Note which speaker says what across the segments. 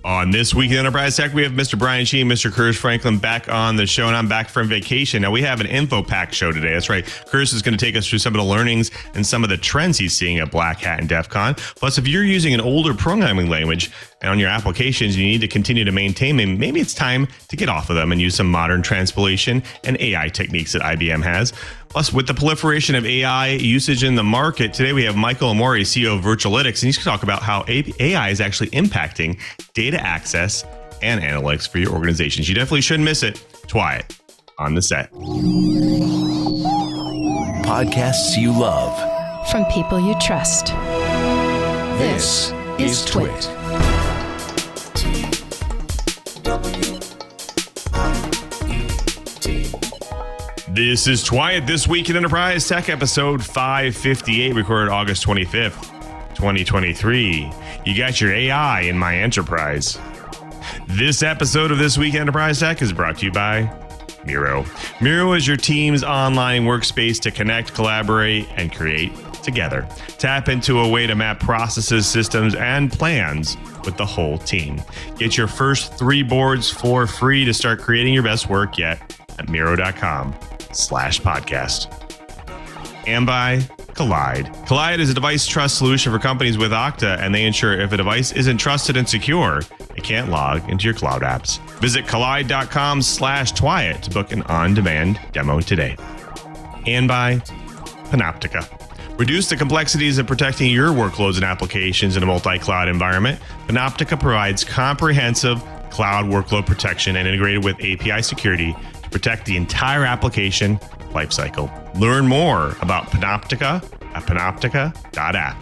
Speaker 1: On This Week in Enterprise Tech, we have Mr. Brian Chee and Mr. Curt Franklin back on the show, and I'm back from vacation. Now, we have an info-packed show today. That's right. Curt is going to take us through some of the learnings and some of the trends he's seeing at Black Hat and DEFCON. Plus, if you're using an older programming language and on your applications, you need to continue to maintain them, maybe it's time to get off of them and use some modern transpilation and AI techniques that IBM has. Plus, with the proliferation of AI usage in the market, today we have Michael Amori, CEO of Virtualitics, and he's going to talk about how AI is actually impacting data access and analytics for your organizations. You definitely shouldn't miss it. Twilight on the set.
Speaker 2: Podcasts you love.
Speaker 3: From people you trust.
Speaker 2: This is Twit.
Speaker 1: This is Twilight, This Week in Enterprise Tech, episode 558, recorded August 25th, 2023. You got your AI in my enterprise. This episode of This Week in Enterprise Tech is brought to you by Miro. Miro is your team's online workspace to connect, collaborate, and create together. Tap into a way to map processes, systems, and plans with the whole team. Get your first 3 boards for free to start creating your best work yet at Miro.com/podcast. And by Collide. Collide is a device trust solution for companies with Okta, and they ensure if a device isn't trusted and secure, it can't log into your cloud apps. Visit Collide.com/Twilight to book an on-demand demo today. And by Panoptica. Reduce the complexities of protecting your workloads and applications in a multi-cloud environment. Panoptica provides comprehensive cloud workload protection and integrated with API security to protect the entire application lifecycle. Learn more about Panoptica at panoptica.app.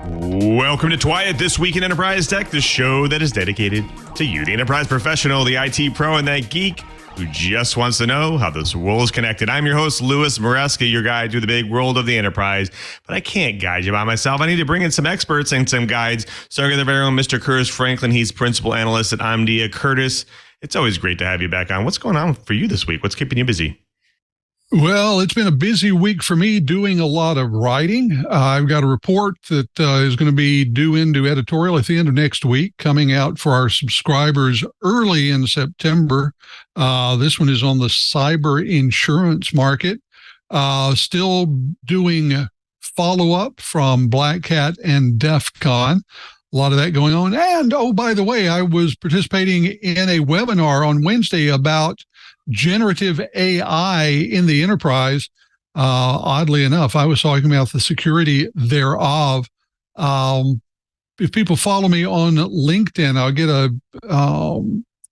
Speaker 1: Welcome to Twilight, This Week in Enterprise Tech, the show that is dedicated to you, the enterprise professional, the IT pro, and that geek who just wants to know how this world is connected. I'm your host, Lou Maresca, your guide through the big world of the enterprise. But I can't guide you by myself. I need to bring in some experts and some guides. Starting with our very own Mr. Curt Franklin. He's principal analyst at IBM Curtis. It's always great to have you back on. What's going on for you this week? What's keeping you busy?
Speaker 4: Well, it's been a busy week for me doing a lot of writing. I've got a report that is going to be due into editorial at the end of next week, coming out for our subscribers early in September. This one is on the cyber insurance market. Still doing follow-up from Black Hat and DEFCON. A lot of that going on. And, oh, by the way, I was participating in a webinar on Wednesday about generative AI in the enterprise. Oddly enough, I was talking about the security thereof. If people follow me on LinkedIn, I'll get a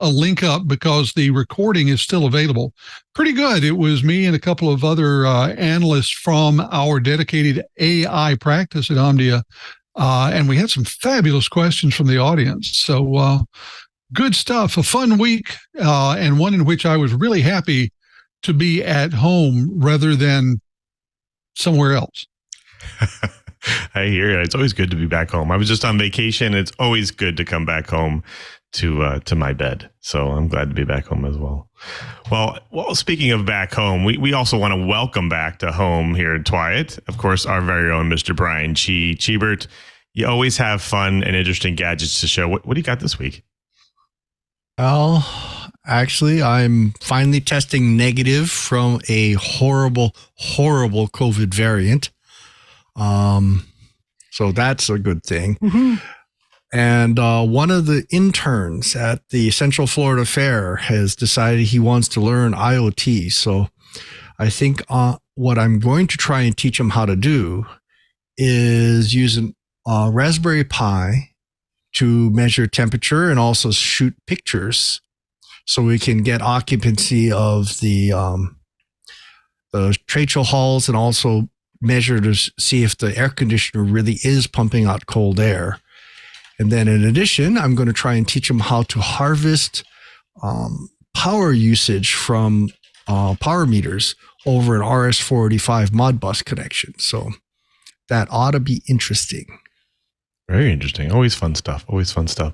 Speaker 4: link up because the recording is still available. Pretty good. It was me and a couple of other analysts from our dedicated AI practice at Omdia. And we had some fabulous questions from the audience. So good stuff, a fun week, and one in which I was really happy to be at home rather than somewhere else.
Speaker 1: I hear it. It's always good to be back home. I was just on vacation. It's always good to come back home to my bed. So I'm glad to be back home as well. Well, speaking of back home, we also want to welcome back to home here at Twilight, of course, our very own Mr. Brian Chee. Cheebert, you always have fun and interesting gadgets to show. What do you got this week?
Speaker 5: Well, actually, I'm finally testing negative from a horrible COVID variant. So that's a good thing. Mm-hmm. And one of the interns at the Central Florida Fair has decided he wants to learn IoT. So I think what I'm going to try and teach him how to do is use a Raspberry Pi to measure temperature and also shoot pictures so we can get occupancy of the trade show halls and also measure to see if the air conditioner really is pumping out cold air. And then in addition, I'm going to try and teach them how to harvest power usage from power meters over an RS-485 Modbus connection. So that ought to be interesting.
Speaker 1: Very interesting. Always fun stuff. Always fun stuff.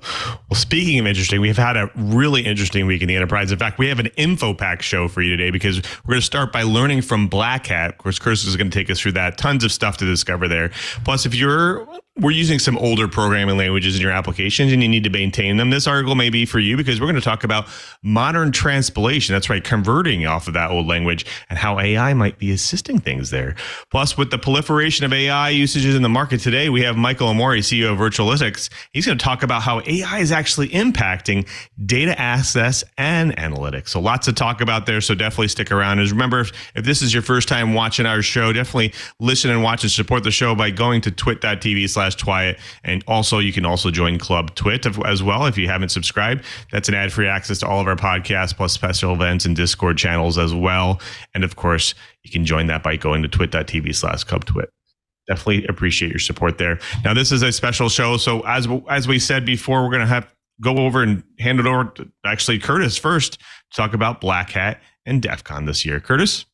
Speaker 1: Well, speaking of interesting, we've had a really interesting week in the enterprise. In fact, we have an info pack show for you today because we're going to start by learning from Black Hat. Of course, Curt is going to take us through that. Tons of stuff to discover there. Plus, if you're we're using some older programming languages in your applications and you need to maintain them. This article may be for you because we're going to talk about modern transpilation. That's right, converting off of that old language and how AI might be assisting things there. Plus, with the proliferation of AI usages in the market today, we have Michael Amori, CEO of Virtualitics. He's going to talk about how AI is actually impacting data access and analytics. So lots to talk about there. So definitely stick around. And remember, if this is your first time watching our show, definitely listen and watch and support the show by going to twit.tv/Twyet. And also, you can also join Club Twit as well if you haven't subscribed. That's an ad-free access to all of our podcasts, plus special events and Discord channels as well. And of course, you can join that by going to twit.tv/CubTwit. Definitely appreciate your support there. Now, this is a special show. So as we said before, we're going to go over and hand it over to actually Curtis first to talk about Black Hat and DEFCON this year. Curtis?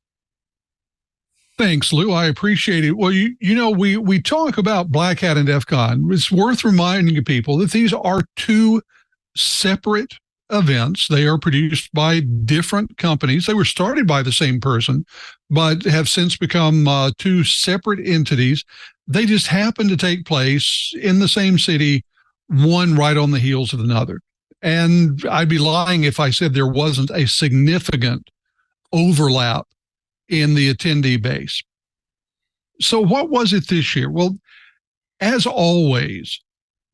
Speaker 4: Thanks, Lou. I appreciate it. Well, you know, we talk about Black Hat and DEFCON. It's worth reminding people that these are two separate events. They are produced by different companies. They were started by the same person, but have since become two separate entities. They just happen to take place in the same city, one right on the heels of another. And I'd be lying if I said there wasn't a significant overlap in the attendee base. So what was it this year? Well, as always,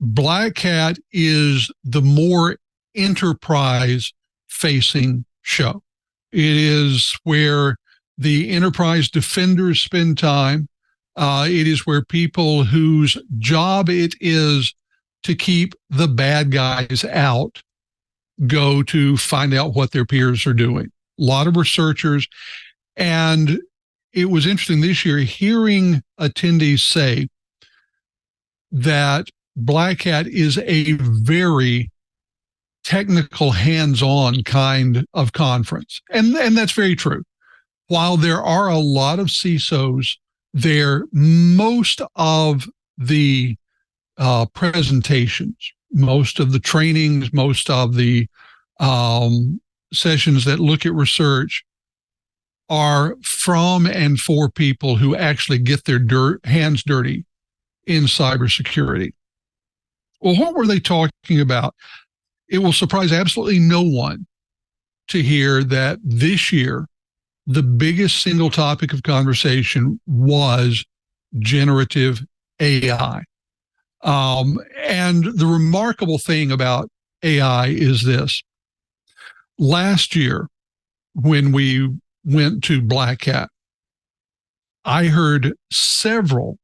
Speaker 4: Black Hat is the more enterprise-facing show. It is where the enterprise defenders spend time. It is where people whose job it is to keep the bad guys out go to find out what their peers are doing. A lot of researchers. And it was interesting this year hearing attendees say that Black Hat is a very technical, hands-on kind of conference. And that's very true. While there are a lot of CISOs there, most of the presentations, most of the trainings, most of the sessions that look at research are from and for people who actually get their hands dirty in cybersecurity. Well, what were they talking about? It will surprise absolutely no one to hear that this year, the biggest single topic of conversation was generative AI. And the remarkable thing about AI is this. Last year, when we went to Black Hat, I heard several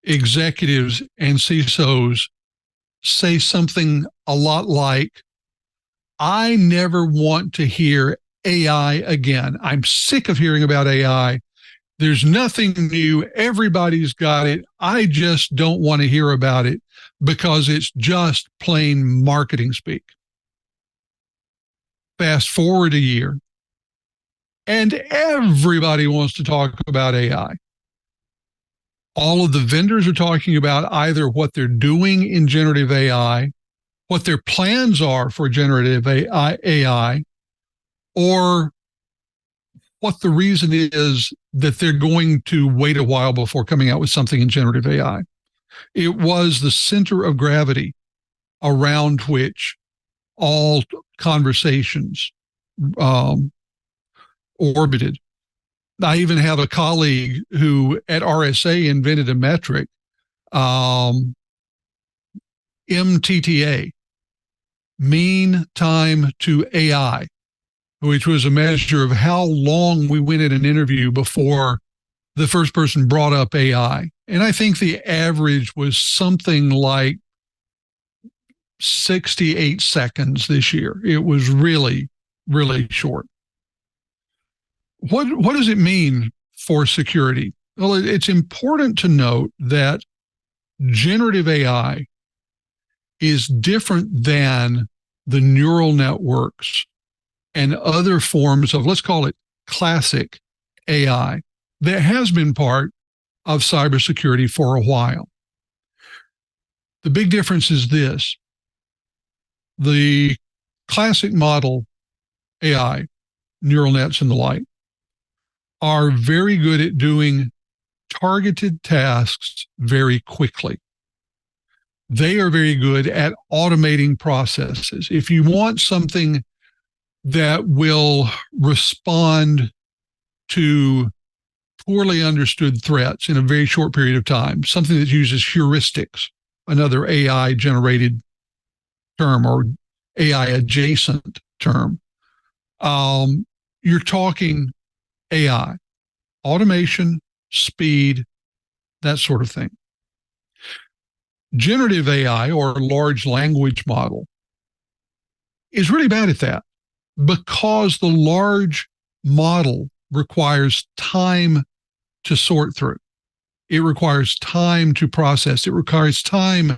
Speaker 4: executives and CISOs say something a lot like, I never want to hear AI again. I'm sick of hearing about AI. There's nothing new. Everybody's got it. I just don't want to hear about it because it's just plain marketing speak. Fast forward a year, and everybody wants to talk about AI. All of the vendors are talking about either what they're doing in generative AI, what their plans are for generative AI, or what the reason is that they're going to wait a while before coming out with something in generative AI. It was the center of gravity around which all conversations orbited. I even have a colleague who at RSA invented a metric, MTTA, mean time to AI, which was a measure of how long we went in an interview before the first person brought up AI. And I think the average was something like 68 seconds this year. It was really, really short. What does it mean for security? Well, it's important to note that generative AI is different than the neural networks and other forms of, let's call it classic AI, that has been part of cybersecurity for a while. The big difference is this. The classic model AI, neural nets and the like, are very good at doing targeted tasks very quickly. They are very good at automating processes. If you want something that will respond to poorly understood threats in a very short period of time, something that uses heuristics, another AI generated term or AI adjacent term, you're talking AI, automation, speed, that sort of thing. Generative AI or large language model is really bad at that because the large model requires time to sort through. It requires time to process. It requires time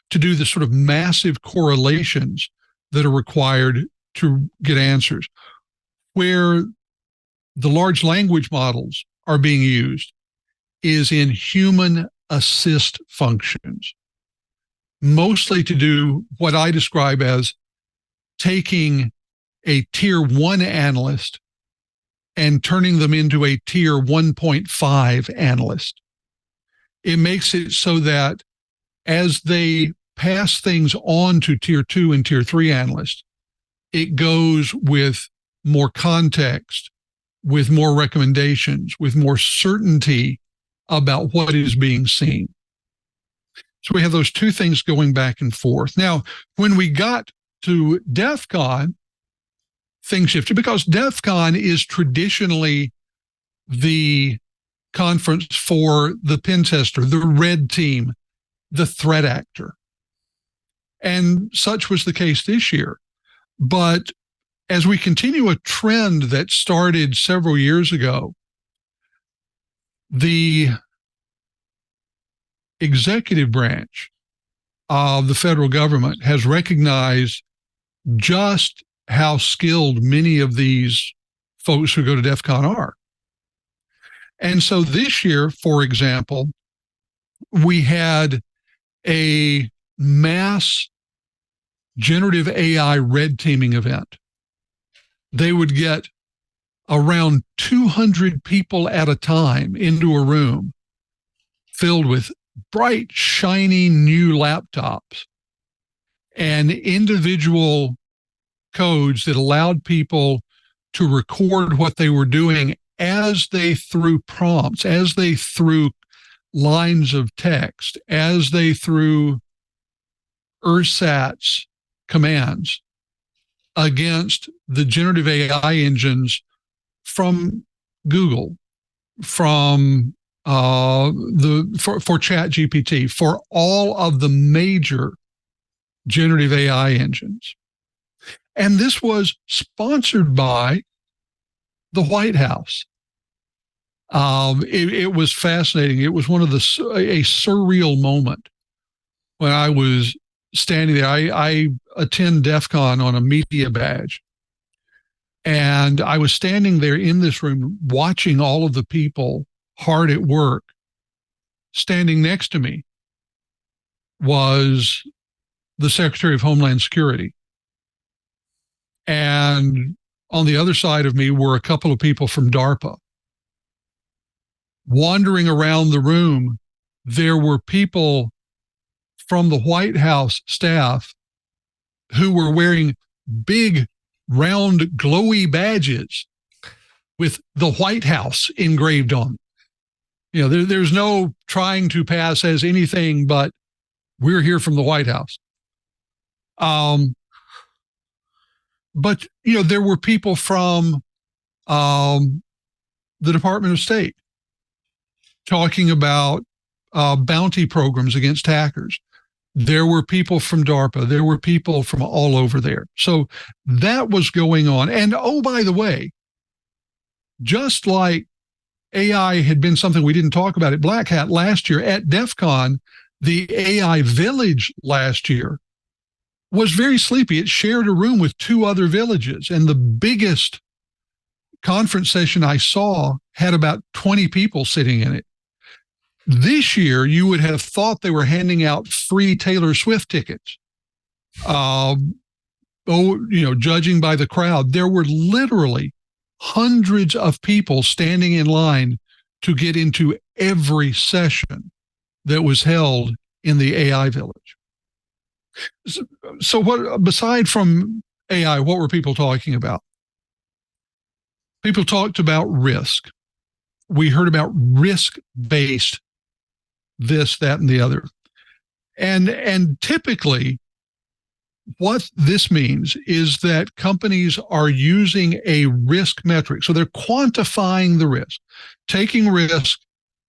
Speaker 4: to do the sort of massive correlations that are required to get answers. Where the large language models are being used is in human assist functions, mostly to do what I describe as taking a tier 1 analyst and turning them into a tier 1.5 analyst. It makes it so that as they pass things on to tier 2 and tier 3 analysts, it goes with more context, with more recommendations, with more certainty about what is being seen. So we have those two things going back and forth. Now, when we got to DEFCON, things shifted because DEFCON is traditionally the conference for the pen tester, the red team, the threat actor. And such was the case this year. But as we continue a trend that started several years ago, the executive branch of the federal government has recognized just how skilled many of these folks who go to DEFCON are. And so this year, for example, we had a mass generative AI red teaming event. They would get around 200 people at a time into a room filled with bright, shiny new laptops and individual codes that allowed people to record what they were doing as they threw prompts, as they threw lines of text, as they threw ersatz commands against the generative AI engines from Google, from for ChatGPT, for all of the major generative AI engines. And this was sponsored by the White House. It was fascinating. It was one of a surreal moment when I was standing there. I attend DEFCON on a media badge. And I was standing there in this room watching all of the people hard at work. Standing next to me was the Secretary of Homeland Security. And on the other side of me were a couple of people from DARPA. Wandering around the room, there were people from the White House staff who were wearing big, round, glowy badges with the White House engraved on them. You know, there's no trying to pass as anything but we're here from the White House. But, you know, there were people from the Department of State talking about bounty programs against hackers. There were people from DARPA. There were people from all over there. So that was going on. And oh, by the way, just like AI had been something we didn't talk about at Black Hat last year, at DEFCON, the AI village last year was very sleepy. It shared a room with two other villages, and the biggest conference session I saw had about 20 people sitting in it. This year, you would have thought they were handing out free Taylor Swift tickets. Judging by the crowd, there were literally hundreds of people standing in line to get into every session that was held in the AI village. So what, beside from AI, what were people talking about? People talked about risk. We heard about risk-based this, that, and the other. And typically, what this means is that companies are using a risk metric. So they're quantifying the risk, taking risk,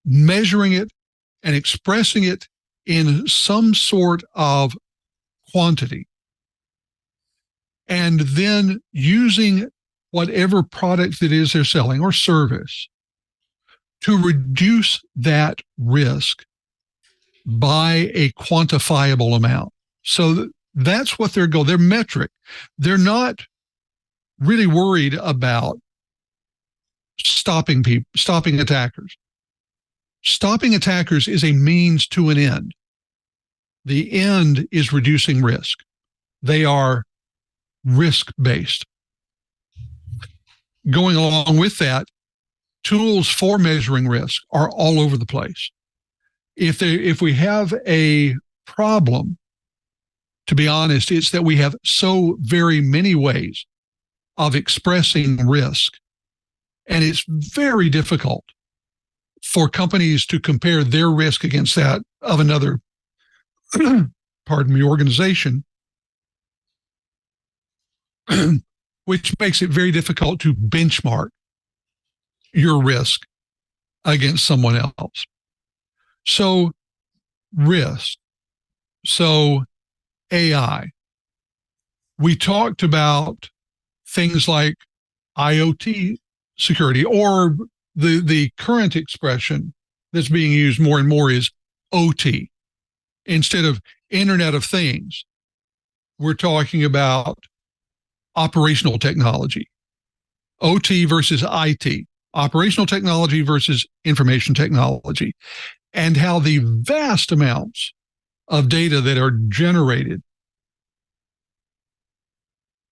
Speaker 4: measuring it, and expressing it in some sort of quantity. And then using whatever product it is they're selling or service to reduce that risk by a quantifiable amount. So that's what their goal, their metric. They're not really worried about stopping attackers. Stopping attackers is a means to an end. The end is reducing risk. They are risk-based. Going along with that, tools for measuring risk are all over the place. If we have a problem, to be honest, it's that we have so very many ways of expressing risk, and it's very difficult for companies to compare their risk against that of another, organization, which makes it very difficult to benchmark your risk against someone else. So risk. So AI. We talked about things like IoT security, or the current expression that's being used more and more is OT. Instead of Internet of Things, we're talking about operational technology. OT versus IT. Operational technology versus information technology. And how the vast amounts of data that are generated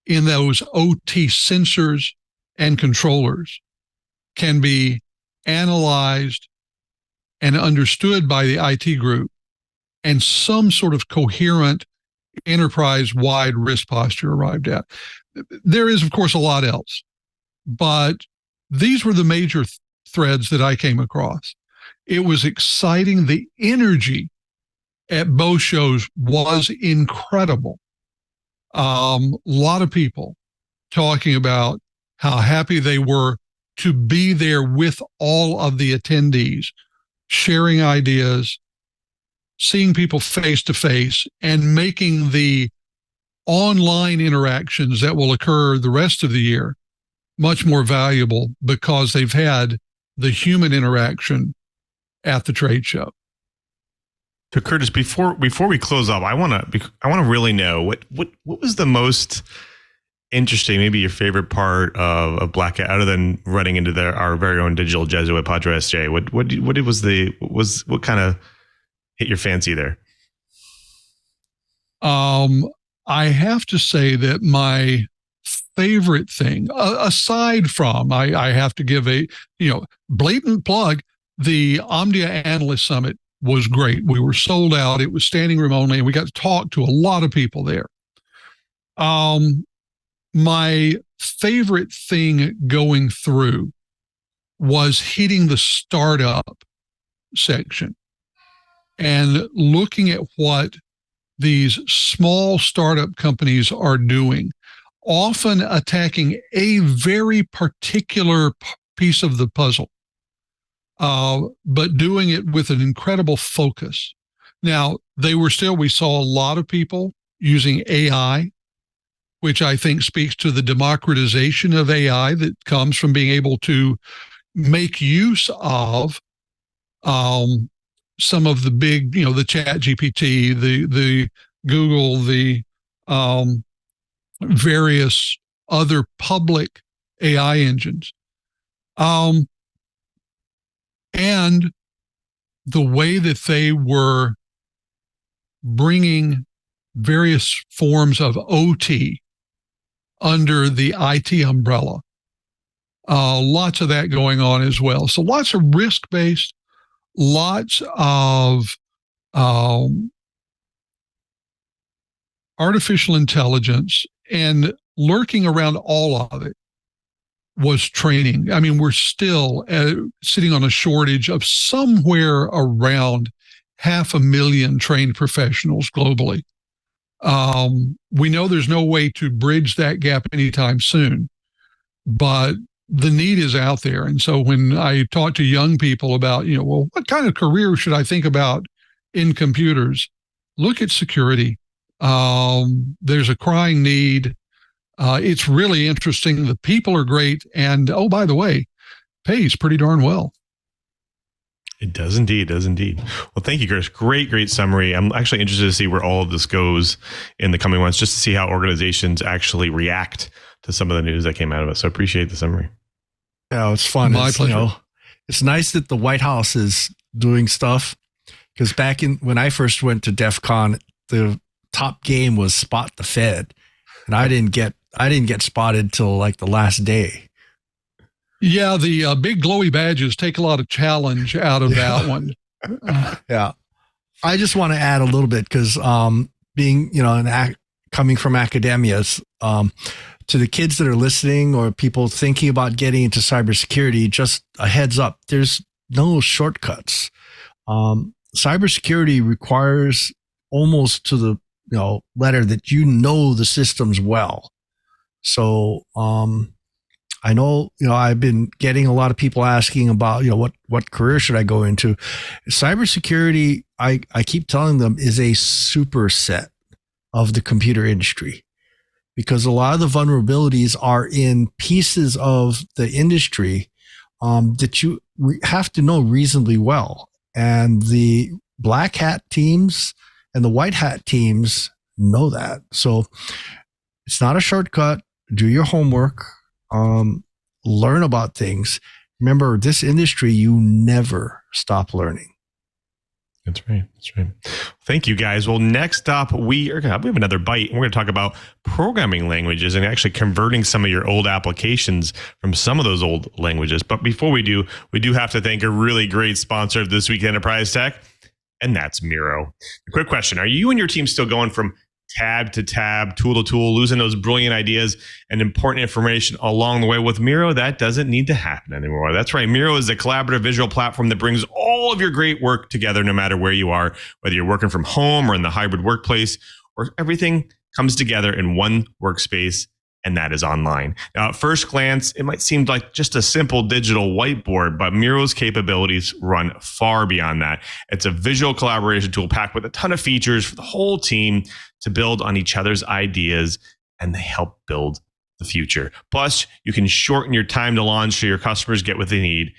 Speaker 4: in those OT sensors and controllers can be analyzed and understood by the IT group, and some sort of coherent enterprise-wide risk posture arrived at. There is, of course, a lot else, but these were the major threads that I came across. It was exciting. The energy at both shows was incredible. A lot of people talking about how happy they were to be there with all of the attendees, sharing ideas, seeing people face to face, and making the online interactions that will occur the rest of the year much more valuable because they've had the human interaction at the trade show.
Speaker 1: So Curtis, before we close up, I want to really know what was the most interesting, maybe your favorite part of Black Hat, other than running into our very own digital Jesuit Padre SJ. What kind of hit your fancy there?
Speaker 4: I have to say that my favorite thing, aside from, I have to give a blatant plug, the Omdia Analyst Summit was great. We were sold out. It was standing room only, and we got to talk to a lot of people there. My favorite thing going through was hitting the startup section and looking at what these small startup companies are doing, often attacking a very particular piece of the puzzle, but doing it with an incredible focus. Now, we saw a lot of people using AI, which I think speaks to the democratization of AI that comes from being able to make use of some of the big, the Chat GPT, the Google, the various other public AI engines. And the way that they were bringing various forms of OT under the IT umbrella Lots of that going on as well. So lots of risk-based, lots of artificial intelligence, and lurking around all of it was training. I mean, we're still sitting on a shortage of somewhere around 500,000 trained professionals globally. We know there's no way to bridge that gap anytime soon, but the need is out there. And so when I talk to young people about, well, what kind of career should I think about in computers? Look at security. There's a crying need. It's really interesting. The people are great. And oh, by the way, pays pretty darn well.
Speaker 1: It does indeed. Well, thank you, Chris. Great summary. I'm actually interested to see where all of this goes in the coming months, just to see how organizations actually react to some of the news that came out of it. So I appreciate the summary.
Speaker 5: Yeah, it's fun.
Speaker 4: My pleasure.
Speaker 5: It's nice that the White House is doing stuff, because back when I first went to DEFCON, the top game was spot the Fed, and I didn't get spotted till like the last day.
Speaker 4: Yeah, the big glowy badges take a lot of challenge out of that one.
Speaker 5: Yeah, I just want to add a little bit, because being coming from academias, to the kids that are listening or people thinking about getting into cybersecurity, just a heads up: there's no shortcuts. Cybersecurity requires almost to the letter that the systems well. So I know I've been getting a lot of people asking about what career should I go into. Cybersecurity, I keep telling them, is a superset of the computer industry, because a lot of the vulnerabilities are in pieces of the industry that you have to know reasonably well. And the Black Hat teams and the White Hat teams know that. So it's not a shortcut. Do your homework. Learn about things. Remember, this industry, you never stop learning.
Speaker 1: That's right. Thank you, guys. Well, next up, we have another bite. We're going to talk about programming languages and actually converting some of your old applications from some of those old languages. But before we do have to thank a really great sponsor of This Week Enterprise Tech, and that's Miro. A quick question: are you and your team still going from tab to tab, tool to tool, losing those brilliant ideas and important information along the way? With Miro, that doesn't need to happen anymore. That's right. Miro is a collaborative visual platform that brings all of your great work together, no matter where you are, whether you're working from home or in the hybrid workplace, or everything comes together in one workspace, and that is online. Now, at first glance, it might seem like just a simple digital whiteboard, but Miro's capabilities run far beyond that. It's a visual collaboration tool packed with a ton of features for the whole team to build on each other's ideas, and they help build the future. Plus, you can shorten your time to launch so your customers get what they need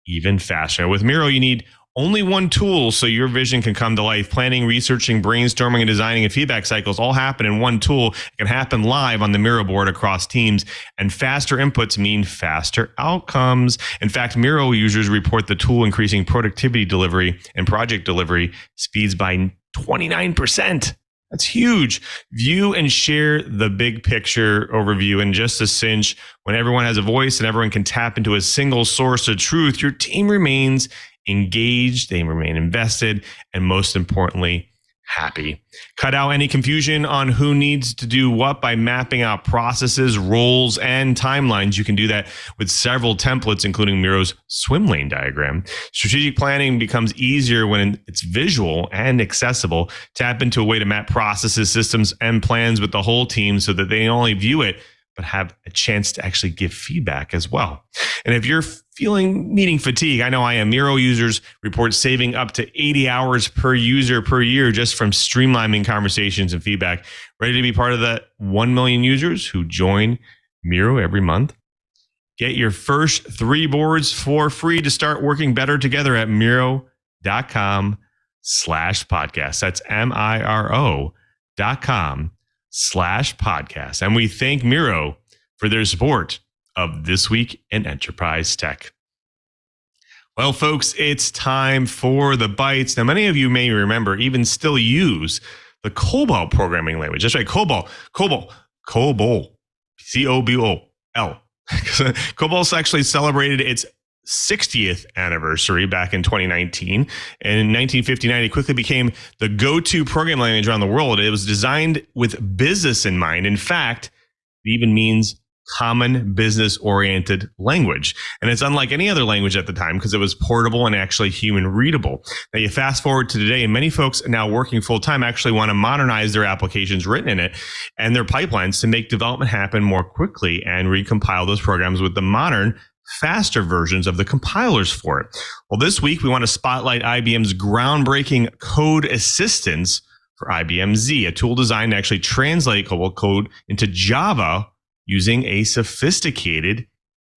Speaker 1: even faster. With Miro, you need only one tool so your vision can come to life. Planning, researching, brainstorming, and designing and feedback cycles all happen in one tool. It can happen live on the Miro board across teams, and faster inputs mean faster outcomes. In fact, Miro users report the tool increasing productivity delivery and project delivery speeds by 29%. That's huge. View and share the big picture overview in just a cinch. When everyone has a voice and everyone can tap into a single source of truth, your team remains engaged, they remain invested, and most importantly, happy. Cut out any confusion on who needs to do what by mapping out processes, roles, and timelines. You can do that with several templates, including Miro's swim lane diagram. Strategic planning becomes easier when it's visual and accessible. Tap into a way to map processes, systems, and plans with the whole team so that they not only view it, but have a chance to actually give feedback as well. And if you're feeling meeting fatigue, I know I am. Miro users report saving up to 80 hours per user per year just from streamlining conversations and feedback. Ready to be part of the 1 million users who join Miro every month? Get your first 3 boards for free to start working better together at Miro.com/podcast. That's Miro.com/podcast. And we thank Miro for their support of This Week in Enterprise Tech. Well, folks, it's time for the bites. Now, many of you may remember, even still use the Cobalt programming language. That's right, Cobalt, COBOL, COBOL. Cobalt actually celebrated its 60th anniversary back in 2019. And in 1959, it quickly became the go-to programming language around the world. It was designed with business in mind. In fact, it even means common business-oriented language. And it's unlike any other language at the time because it was portable and actually human readable. Now you fast forward to today, and many folks now working full-time actually want to modernize their applications written in it and their pipelines to make development happen more quickly and recompile those programs with the modern, faster versions of the compilers for it. Well, this week we want to spotlight IBM's groundbreaking Code Assistant for IBM Z, a tool designed to actually translate COBOL code into Java using a sophisticated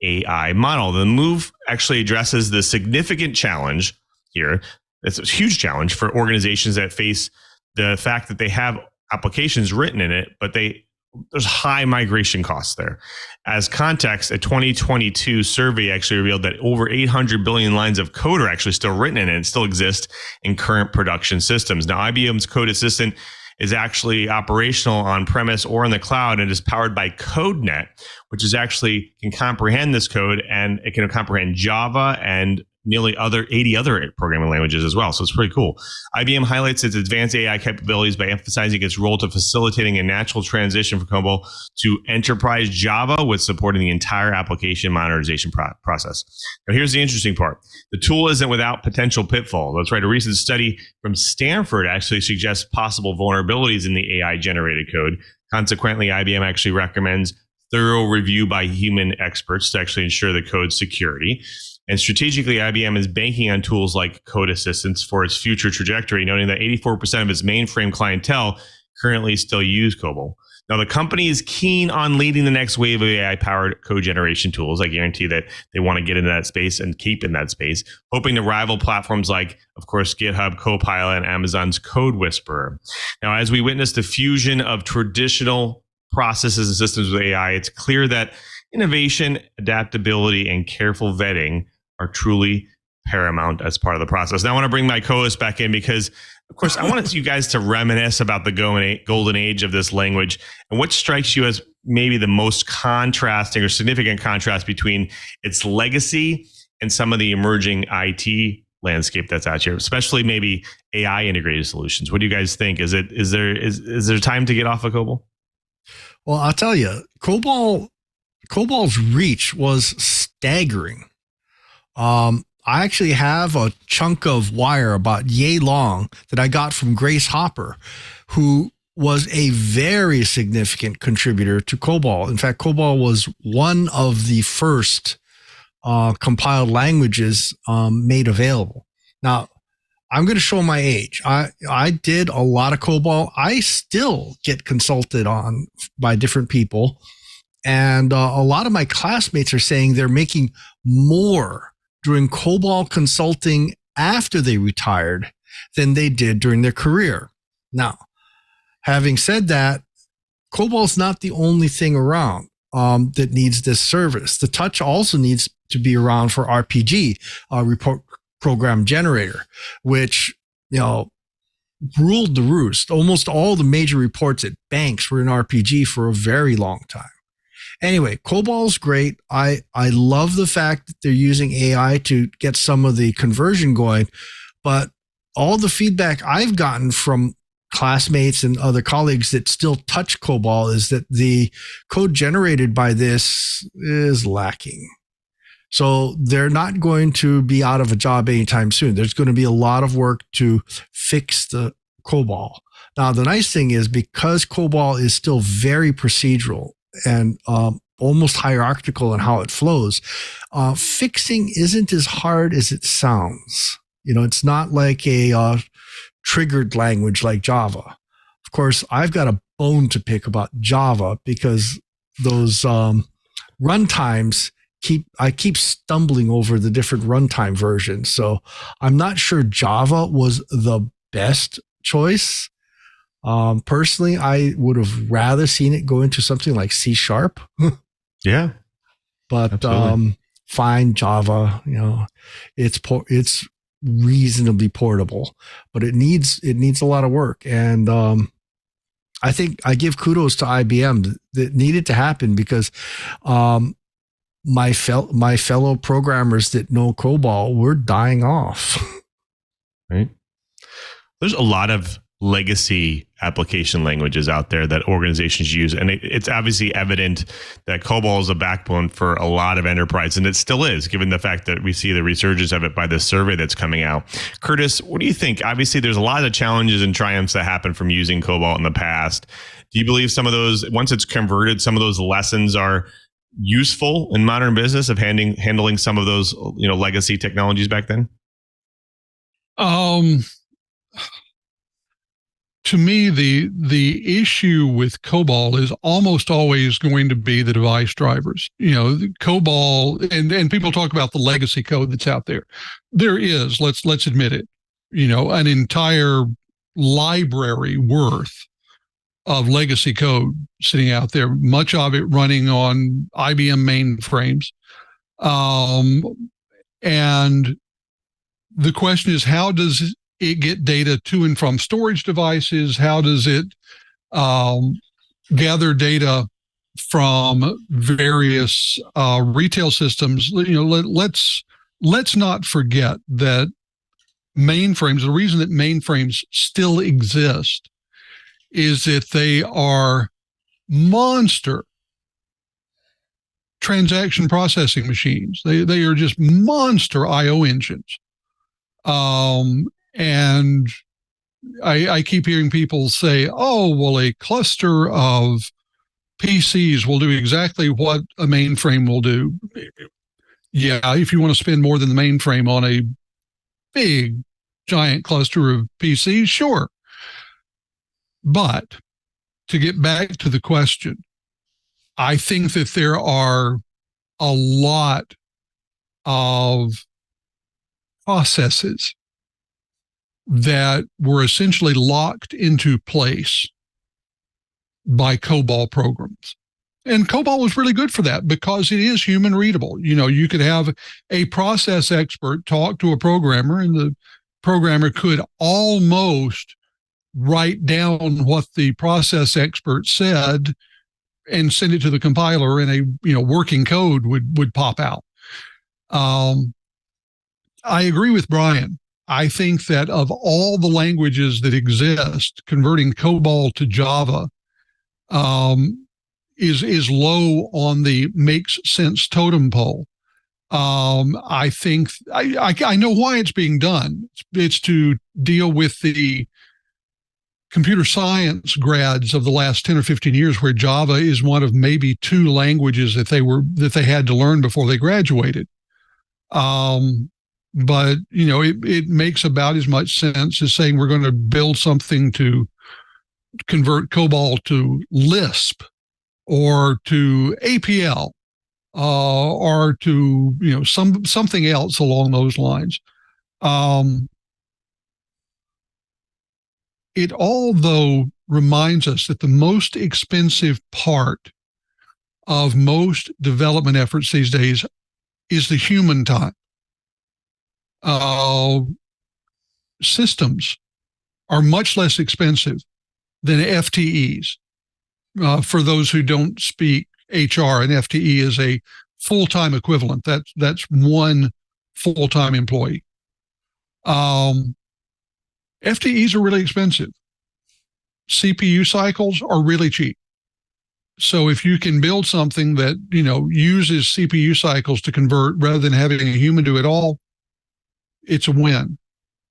Speaker 1: AI model. The move actually addresses the significant challenge here. It's a huge challenge for organizations that face the fact that they have applications written in it, but there's high migration costs there. As context, a 2022 survey actually revealed that over 800 billion lines of code are actually still written in it and still exist in current production systems. Now, IBM's Code Assistant is actually operational on premise or in the cloud and is powered by CodeNet, which is actually can comprehend this code, and it can comprehend Java and nearly 80 other programming languages as well. So it's pretty cool. IBM highlights its advanced AI capabilities by emphasizing its role to facilitating a natural transition from COBOL to enterprise Java with supporting the entire application modernization process. Now, here's the interesting part. The tool isn't without potential pitfalls. That's right. A recent study from Stanford actually suggests possible vulnerabilities in the AI-generated code. Consequently, IBM actually recommends thorough review by human experts to actually ensure the code's security. And strategically, IBM is banking on tools like Code Assistants for its future trajectory, noting that 84% of its mainframe clientele currently still use COBOL. Now, the company is keen on leading the next wave of AI-powered code generation tools. I guarantee that they want to get into that space and keep in that space, hoping to rival platforms like, of course, GitHub, Copilot, and Amazon's Code Whisperer. Now, as we witness the fusion of traditional processes and systems with AI, it's clear that innovation, adaptability, and careful vetting are truly paramount as part of the process. Now I want to bring my co-host back in because, of course, I wanted you guys to reminisce about the golden age of this language and what strikes you as maybe the most contrasting or significant contrast between its legacy and some of the emerging IT landscape that's out here, especially maybe AI integrated solutions. What do you guys think? Is there time to get off of COBOL?
Speaker 5: Well, I'll tell you, COBOL's reach was staggering. I actually have a chunk of wire about yay long that I got from Grace Hopper, who was a very significant contributor to COBOL. In fact, COBOL was one of the first compiled languages made available. Now, I'm going to show my age. I did a lot of COBOL. I still get consulted on by different people. And a lot of my classmates are saying they're making more doing COBOL consulting after they retired than they did during their career. Now, having said that, COBOL's not the only thing around that needs this service. The touch also needs to be around for RPG, report program generator, which, ruled the roost. Almost all the major reports at banks were in RPG for a very long time. Anyway, COBOL's great. I love the fact that they're using AI to get some of the conversion going, but all the feedback I've gotten from classmates and other colleagues that still touch COBOL is that the code generated by this is lacking. So they're not going to be out of a job anytime soon. There's going to be a lot of work to fix the COBOL. Now, the nice thing is because COBOL is still very procedural and almost hierarchical in how it flows, fixing isn't as hard as it sounds. It's not like a triggered language like Java. Of course, I've got a bone to pick about Java because those runtimes I keep stumbling over the different runtime versions. So I'm not sure Java was the best choice. Personally, I would have rather seen it go into something like C#.
Speaker 1: Yeah.
Speaker 5: But fine, Java, it's reasonably portable, but it needs a lot of work. And I think I give kudos to IBM that needed to happen because my fellow programmers that know COBOL, we're dying off.
Speaker 1: Right. There's a lot of legacy application languages out there that organizations use. And it's obviously evident that COBOL is a backbone for a lot of enterprise. And it still is, given the fact that we see the resurgence of it by this survey that's coming out. Curtis, what do you think? Obviously, there's a lot of challenges and triumphs that happen from using COBOL in the past. Do you believe some of those, once it's converted, some of those lessons are useful in modern business of handling some of those, legacy technologies back then?
Speaker 4: To me, the issue with COBOL is almost always going to be the device drivers. The COBOL, and people talk about the legacy code that's out there. There is, let's admit it, an entire library worth of legacy code sitting out there, much of it running on IBM mainframes. And the question is, how does it get data to and from storage devices? How does it gather data from various retail systems? Let's not forget that mainframes, the reason that mainframes still exist is that they are monster transaction processing machines. They are just monster I/O engines. And I keep hearing people say, oh, well, a cluster of PCs will do exactly what a mainframe will do. Yeah, if you want to spend more than the mainframe on a big, giant cluster of PCs, sure. But to get back to the question, I think that there are a lot of processes that were essentially locked into place by COBOL programs. And COBOL was really good for that because it is human readable. You could have a process expert talk to a programmer, and the programmer could almost write down what the process expert said and send it to the compiler, and a working code would pop out. I agree with Brian. I think that of all the languages that exist, converting COBOL to Java is low on the makes sense totem pole. I think I know why it's being done. It's to deal with the computer science grads of the last 10 or 15 years, where Java is one of maybe two languages that they had to learn before they graduated. But it makes about as much sense as saying we're going to build something to convert COBOL to Lisp or to APL or to something else along those lines. It all, though, reminds us that the most expensive part of most development efforts these days is the human time. Systems are much less expensive than FTEs. For those who don't speak HR, an FTE is a full-time equivalent. That's one full-time employee. FTEs are really expensive. CPU cycles are really cheap. So if you can build something that uses CPU cycles to convert rather than having a human do it all, it's a win.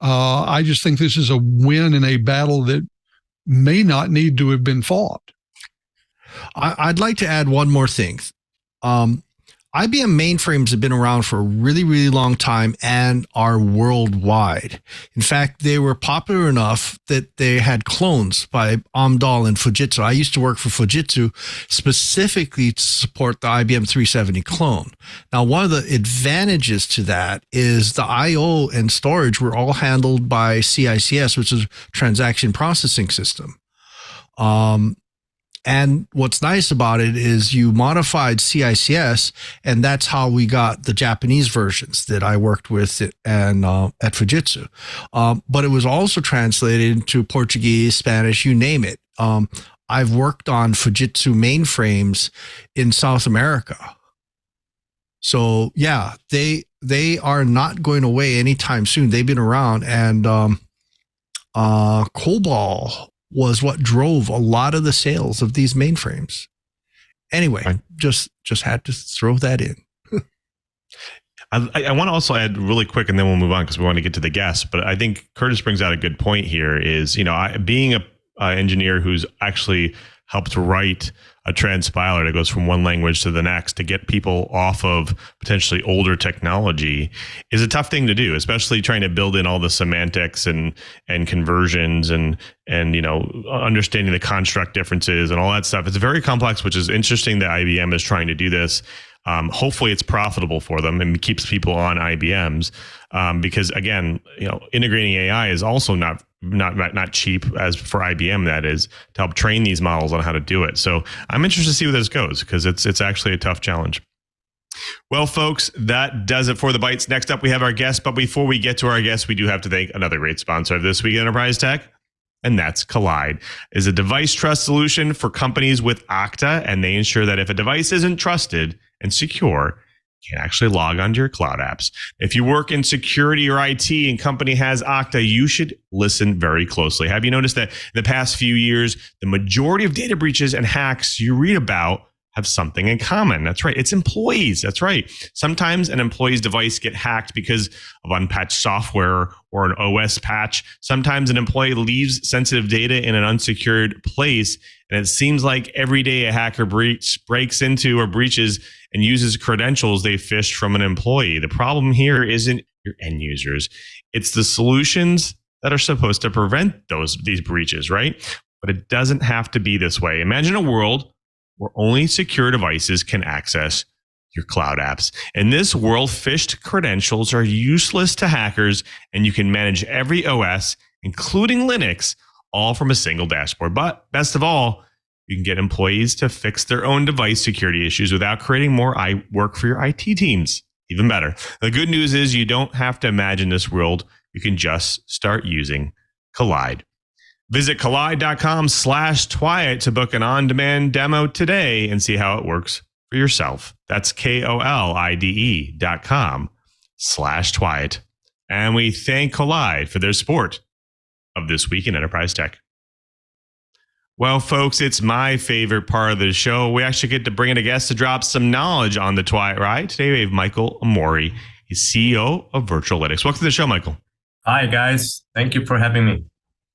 Speaker 4: I just think this is a win in a battle that may not need to have been fought.
Speaker 5: I'd like to add one more thing. IBM mainframes have been around for a really, really long time and are worldwide. In fact, they were popular enough that they had clones by Amdahl and Fujitsu. I used to work for Fujitsu specifically to support the IBM 370 clone. Now, one of the advantages to that is the I/O and storage were all handled by CICS, which is Transaction Processing System. And what's nice about it is you modified CICS, and that's how we got the Japanese versions that I worked with and at Fujitsu. But it was also translated into Portuguese, Spanish, you name it. I've worked on Fujitsu mainframes in South America. So yeah, they are not going away anytime soon. They've been around, and COBOL was what drove a lot of the sales of these mainframes. Anyway,
Speaker 1: right.
Speaker 5: just had to throw that in.
Speaker 1: I want to also add really quick, and then we'll move on because we want to get to the guests. But I think Curtis brings out a good point here. Is being a engineer who's actually helped write a transpiler that goes from one language to the next to get people off of potentially older technology is a tough thing to do, especially trying to build in all the semantics and conversions and understanding the construct differences and all that stuff. It's very complex, which is interesting that IBM is trying to do this. Hopefully it's profitable for them and keeps people on IBMs, because again, integrating AI is also not cheap as for IBM, that is, to help train these models on how to do it. So I'm interested to see where this goes, because it's actually a tough challenge. Well, folks, that does it for the Bites. Next up, we have our guest. But before we get to our guest, we do have to thank another great sponsor of This Week in Enterprise Tech, and that's Collide. Is a device trust solution for companies with Okta, and they ensure that if a device isn't trusted and secure, you can actually log onto your cloud apps. If you work in security or IT and company has Okta, you should listen very closely. Have you noticed that in the past few years, the majority of data breaches and hacks you read about have something in common? That's right. It's employees. That's right. Sometimes an employee's device get hacked because of unpatched software or an OS patch. Sometimes an employee leaves sensitive data in an unsecured place, and it seems like every day a hacker breaks into or breaches and uses credentials they fished from an employee. The problem here isn't your end users. It's the solutions that are supposed to prevent these breaches, right? But it doesn't have to be this way. Imagine a world where only secure devices can access your cloud apps. In this world, phished credentials are useless to hackers, and you can manage every OS, including Linux, all from a single dashboard. But best of all, you can get employees to fix their own device security issues without creating more work for your IT teams. Even better. The good news is you don't have to imagine this world. You can just start using Collide. Visit collide.com/Twiat to book an on-demand demo today and see how it works for yourself. That's KOLIDE.com/Twiat. And we thank Collide for their support of This Week in Enterprise Tech. Well, folks, it's my favorite part of the show. We actually get to bring in a guest to drop some knowledge on the Twiat ride. Today we have Michael Amori. He's CEO of Virtualitics. Welcome to the show, Michael.
Speaker 3: Hi, guys. Thank you for having me.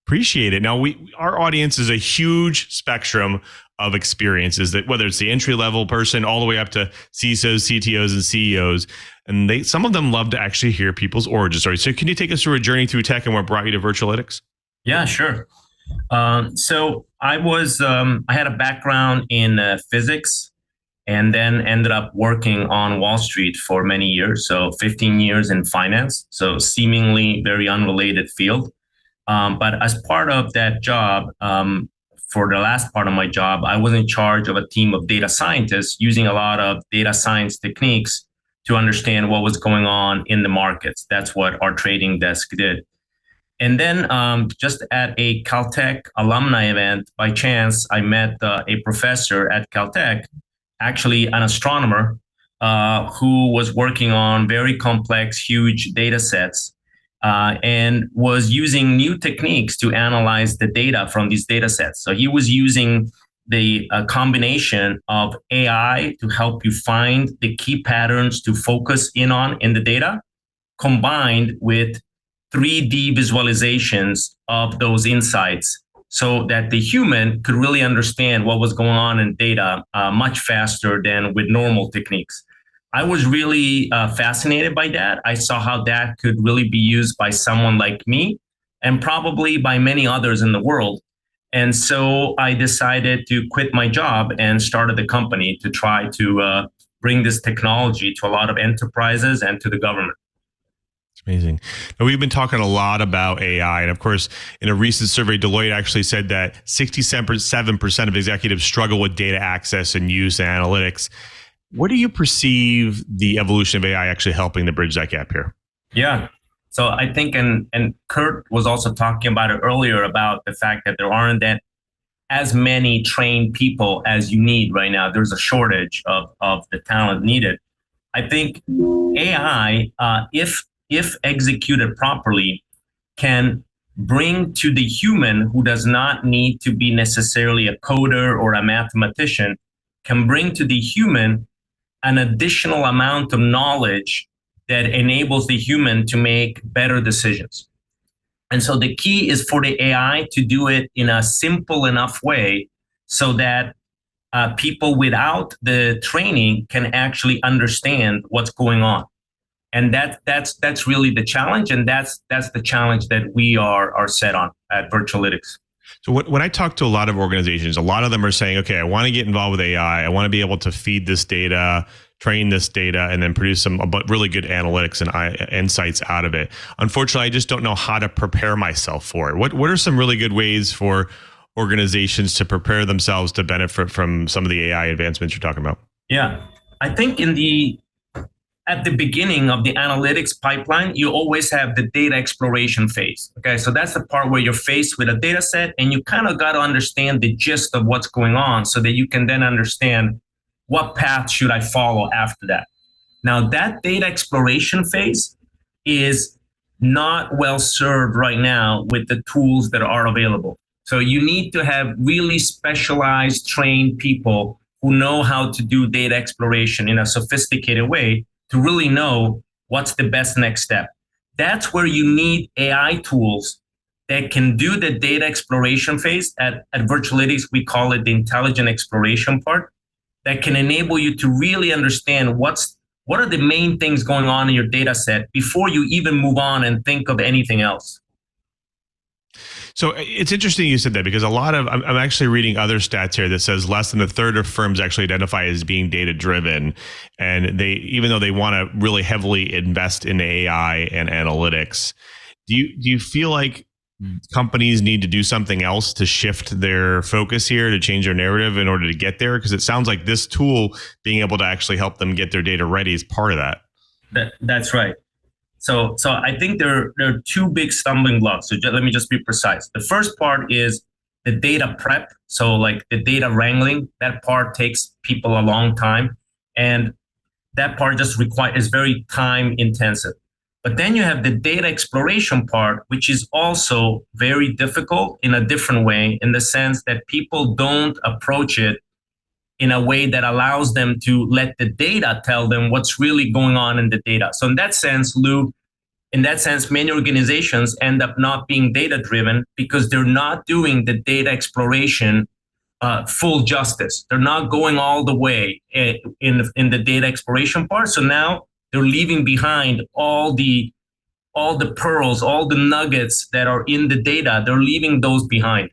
Speaker 1: Appreciate it. Now, our audience is a huge spectrum of experiences, that whether it's the entry-level person all the way up to CISOs, CTOs, and CEOs, and some of them love to actually hear people's origin stories. So can you take us through a journey through tech and what brought you to Virtualitics?
Speaker 3: Yeah, sure. So I had a background in physics, and then ended up working on Wall Street for many years. So 15 years in finance. So seemingly very unrelated field. But as part of that job, for the last part of my job, I was in charge of a team of data scientists using a lot of data science techniques to understand what was going on in the markets. That's what our trading desk did. And then just at a Caltech alumni event, by chance, I met a professor at Caltech, actually an astronomer, who was working on very complex, huge data sets. And was using new techniques to analyze the data from these data sets. So he was using the combination of AI to help you find the key patterns to focus in on in the data, combined with 3D visualizations of those insights, so that the human could really understand what was going on in data much faster than with normal techniques. I was really fascinated by that. I saw how that could really be used by someone like me, and probably by many others in the world. And so I decided to quit my job and started the company to try to bring this technology to a lot of enterprises and to the government.
Speaker 1: It's amazing. Now, we've been talking a lot about AI. And of course, in a recent survey, Deloitte actually said that 67% of executives struggle with data access and use and analytics. What do you perceive the evolution of AI actually helping to bridge that gap here?
Speaker 3: Yeah. So I think, and Curt was also talking about it earlier, about the fact that there aren't that as many trained people as you need right now. There's a shortage of the talent needed. I think AI, if executed properly, can bring to the human who does not need to be necessarily a coder or a mathematician, can bring to the human an additional amount of knowledge that enables the human to make better decisions. And so the key is for the AI to do it in a simple enough way so that people without the training can actually understand what's going on. And that's really the challenge, and that's the challenge that we are set on at Virtualitics.
Speaker 1: So when I talk to a lot of organizations, a lot of them are saying, okay, I want to get involved with AI. I want to be able to feed this data, train this data, and then produce some really good analytics and insights out of it. Unfortunately, I just don't know how to prepare myself for it. What are some really good ways for organizations to prepare themselves to benefit from some of the AI advancements you're talking about?
Speaker 3: Yeah, I think at the beginning of the analytics pipeline, you always have the data exploration phase. Okay, so that's the part where you're faced with a data set and you kind of got to understand the gist of what's going on so that you can then understand what path should I follow after that. Now, that data exploration phase is not well served right now with the tools that are available. So you need to have really specialized, trained people who know how to do data exploration in a sophisticated way to really know what's the best next step. That's where you need AI tools that can do the data exploration phase. At Virtualitics, we call it the intelligent exploration part, that can enable you to really understand what are the main things going on in your data set before you even move on and think of anything else.
Speaker 1: So it's interesting you said that, because I'm actually reading other stats here that says less than a third of firms actually identify as being data driven. And even though they want to really heavily invest in AI and analytics, do you feel like companies need to do something else to shift their focus here, to change their narrative in order to get there? Because it sounds like this tool being able to actually help them get their data ready is part of that.
Speaker 3: That's right. So I think there are two big stumbling blocks. So let me just be precise. The first part is the data prep. So like the data wrangling, that part takes people a long time. And that part just is very time intensive. But then you have the data exploration part, which is also very difficult in a different way, in the sense that people don't approach it in a way that allows them to let the data tell them what's really going on in the data. So in that sense, Lou, many organizations end up not being data driven because they're not doing the data exploration full justice. They're not going all the way in the data exploration part. So now they're leaving behind all the pearls, all the nuggets that are in the data. They're leaving those behind.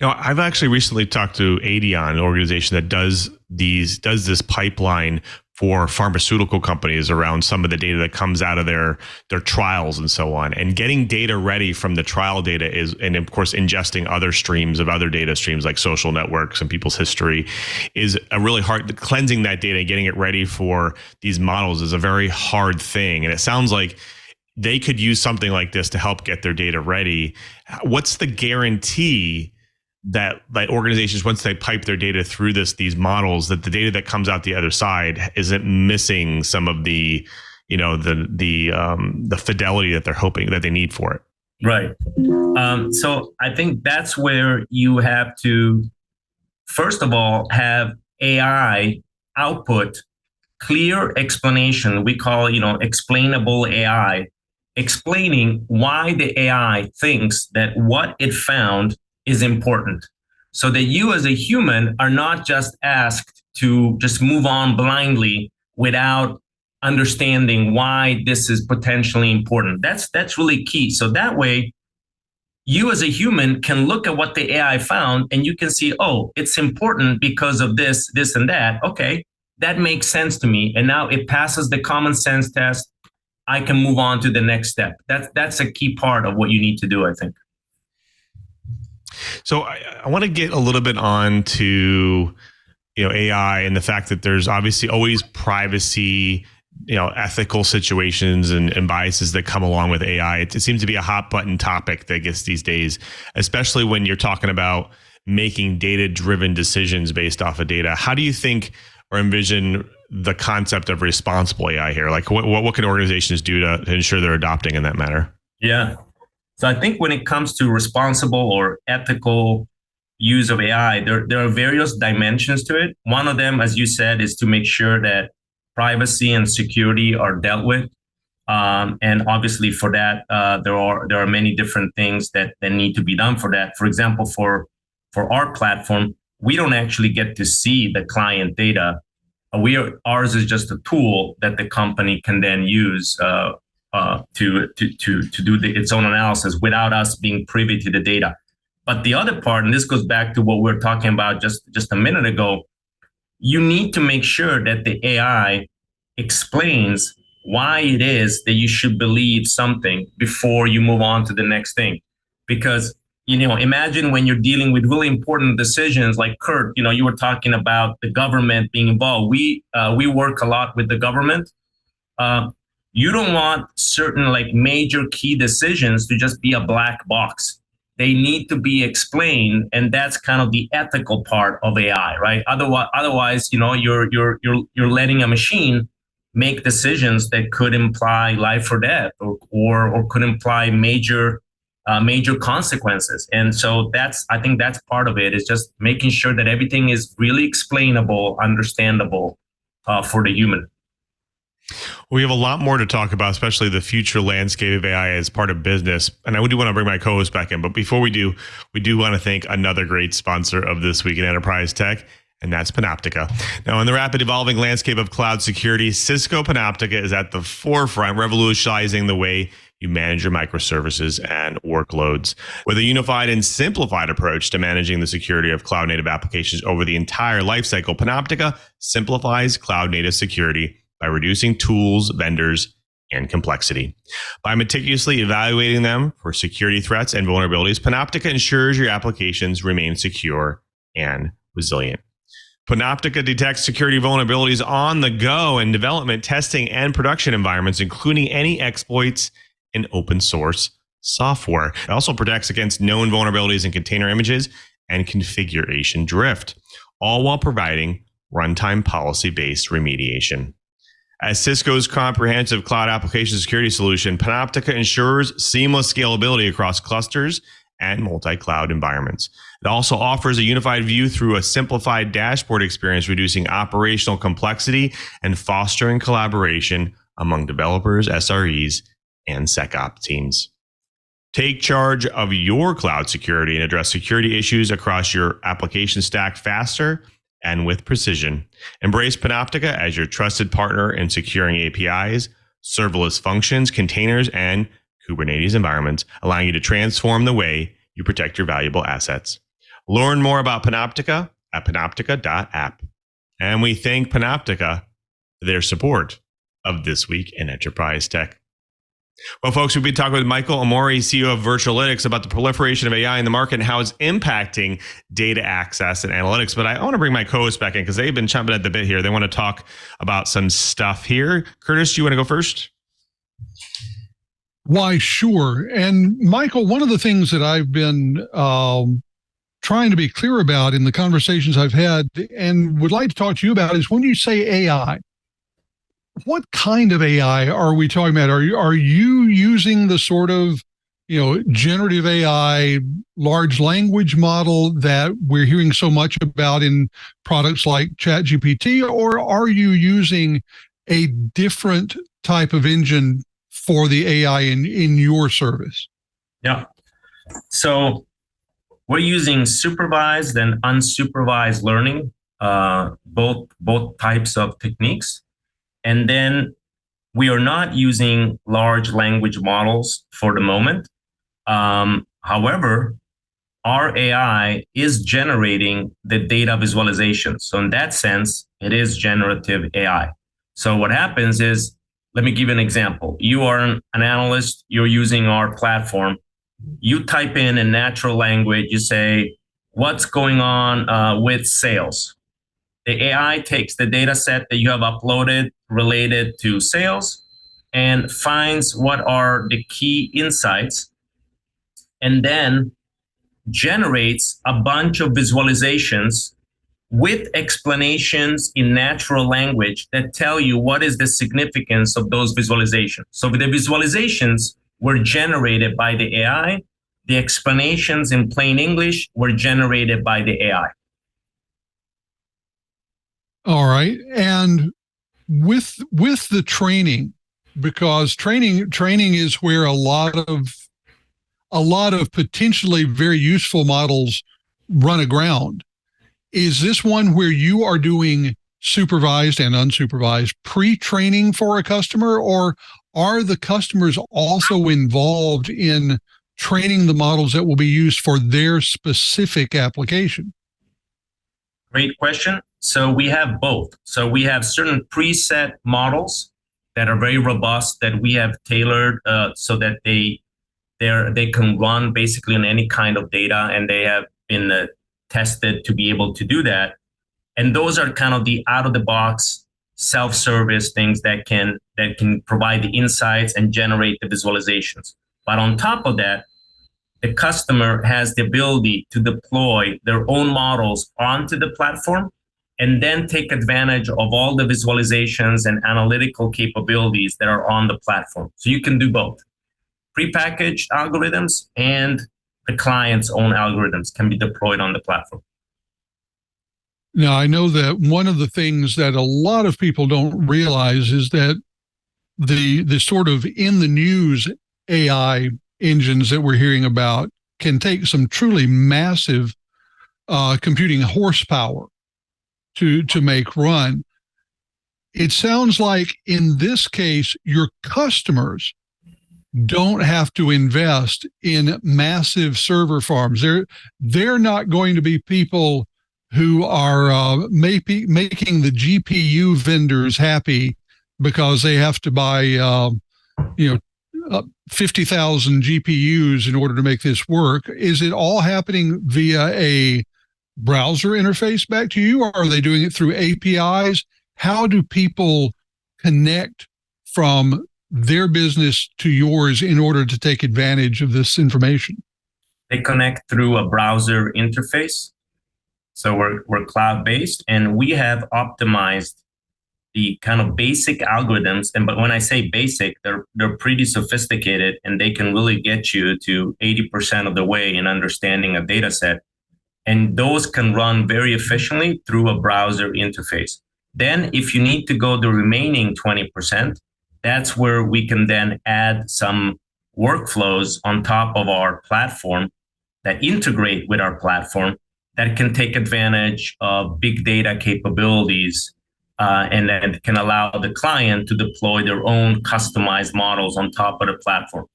Speaker 1: Now, I've actually recently talked to Adion, an organization that does this pipeline for pharmaceutical companies around some of the data that comes out of their trials and so on. And getting data ready from the trial data and of course, ingesting other streams of other data streams like social networks and people's history is a really hard, cleansing that data and getting it ready for these models is a very hard thing. And it sounds like they could use something like this to help get their data ready. What's the guarantee that organizations, once they pipe their data through these models, that the data that comes out the other side isn't missing some of the fidelity that they're hoping that they need for it?
Speaker 3: Right. So I think that's where you have to, first of all, have AI output clear explanation. We call, explainable AI, explaining why the AI thinks that what it found is important, so that you as a human are not just asked to just move on blindly without understanding why this is potentially important. That's really key. So that way, you as a human can look at what the AI found and you can see, oh, it's important because of this, this, and that. Okay, that makes sense to me. And now it passes the common sense test. I can move on to the next step. That's a key part of what you need to do, I think.
Speaker 1: So I want to get a little bit on to, AI and the fact that there's obviously always privacy, ethical situations and biases that come along with AI. It seems to be a hot button topic, I guess, these days, especially when you're talking about making data-driven decisions based off of data. How do you think or envision the concept of responsible AI here? Like what can organizations do to ensure they're adopting in that manner?
Speaker 3: Yeah. So I think when it comes to responsible or ethical use of AI, there are various dimensions to it. One of them, as you said, is to make sure that privacy and security are dealt with. And obviously for that, there are many different things that need to be done for that. For example, for our platform, we don't actually get to see the client data. Ours is just a tool that the company can then use to do its own analysis without us being privy to the data. But the other part, and this goes back to what we were talking about just a minute ago, you need to make sure that the AI explains why it is that you should believe something before you move on to the next thing. Because, imagine when you're dealing with really important decisions like Curt, you were talking about the government being involved. We work a lot with the government. You don't want certain major key decisions to just be a black box. They need to be explained, and that's kind of the ethical part of AI, right? Otherwise, you're letting a machine make decisions that could imply life or death, or could imply major consequences. And so I think that's part of it, is just making sure that everything is really explainable, understandable for the human.
Speaker 1: We have a lot more to talk about, especially the future landscape of AI as part of business. And I do want to bring my co-host back in. But before we do want to thank another great sponsor of This Week in Enterprise Tech, and that's Panoptica. Now, in the rapid evolving landscape of cloud security, Cisco Panoptica is at the forefront, revolutionizing the way you manage your microservices and workloads. With a unified and simplified approach to managing the security of cloud-native applications over the entire lifecycle, Panoptica simplifies cloud-native security by reducing tools, vendors, and complexity. By meticulously evaluating them for security threats and vulnerabilities, Panoptica ensures your applications remain secure and resilient. Panoptica detects security vulnerabilities on the go in development, testing, and production environments, including any exploits in open source software. It also protects against known vulnerabilities in container images and configuration drift, all while providing runtime policy-based remediation. As Cisco's comprehensive cloud application security solution, Panoptica ensures seamless scalability across clusters and multi-cloud environments. It also offers a unified view through a simplified dashboard experience, reducing operational complexity and fostering collaboration among developers, SREs, and SecOps teams. Take charge of your cloud security and address security issues across your application stack faster and with precision. Embrace Panoptica as your trusted partner in securing APIs, serverless functions, containers, and Kubernetes environments, allowing you to transform the way you protect your valuable assets. Learn more about Panoptica at panoptica.app. And we thank Panoptica for their support of This Week in Enterprise Tech. Well, folks, we've been talking with Michael Amori, CEO of Virtualitics, about the proliferation of AI in the market and how it's impacting data access and analytics. But I want to bring my co-hosts back in because they've been chomping at the bit here. They want to talk about some stuff here. Curtis, do you want to go first?
Speaker 4: Why, sure. And Michael, one of the things that I've been trying to be clear about in the conversations I've had and would like to talk to you about is when you say AI, what kind of AI are we talking about? Are you using the sort of, generative AI large language model that we're hearing so much about in products like ChatGPT, or are you using a different type of engine for the AI in your service?
Speaker 3: Yeah. So we're using supervised and unsupervised learning, both types of techniques. And then we are not using large language models for the moment. However, our AI is generating the data visualization. So in that sense, it is generative AI. So what happens is, let me give you an example. You are an analyst, you're using our platform. You type in natural language, you say, what's going on with sales? The AI takes the data set that you have uploaded related to sales and finds what are the key insights, and then generates a bunch of visualizations with explanations in natural language that tell you what is the significance of those visualizations. So the visualizations were generated by the AI. The explanations in plain English were generated by the AI.
Speaker 4: All right. And with the training, because training is where a lot of potentially very useful models run aground. Is this one where you are doing supervised and unsupervised pre-training for a customer, or are the customers also involved in training the models that will be used for their specific application?
Speaker 3: Great question. So we have both. So we have certain preset models that are very robust that we have tailored so that they can run basically on any kind of data, and they have been tested to be able to do that. And those are kind of the out of the box self-service things that can provide the insights and generate the visualizations. But on top of that, the customer has the ability to deploy their own models onto the platform and then take advantage of all the visualizations and analytical capabilities that are on the platform. So you can do both. Prepackaged algorithms and the client's own algorithms can be deployed on the platform.
Speaker 4: Now, I know that one of the things that a lot of people don't realize is that the sort of in the news AI engines that we're hearing about can take some truly massive computing horsepower to make run. It sounds like in this case, your customers don't have to invest in massive server farms. They're not going to be people who are making the GPU vendors happy because they have to buy 50,000 GPUs in order to make this work. Is it all happening via a browser interface back to you, or are they doing it through APIs? How do people connect from their business to yours in order to take advantage of this information?
Speaker 3: They connect through a browser interface. So we're cloud-based, and we have optimized the kind of basic algorithms. But when I say basic, they're pretty sophisticated, and they can really get you to 80% of the way in understanding a data set. And those can run very efficiently through a browser interface. Then if you need to go the remaining 20%, that's where we can then add some workflows on top of our platform that integrate with our platform that can take advantage of big data capabilities and then can allow the client to deploy their own customized models on top of the platform.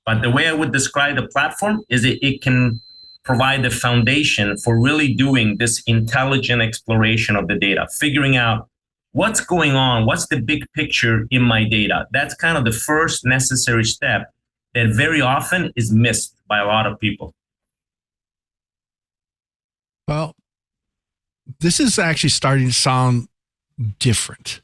Speaker 3: But the way I would describe the platform is it can provide the foundation for really doing this intelligent exploration of the data, figuring out what's going on, what's the big picture in my data. That's kind of the first necessary step that very often is missed by a lot of people.
Speaker 5: Well, this is actually starting to sound different.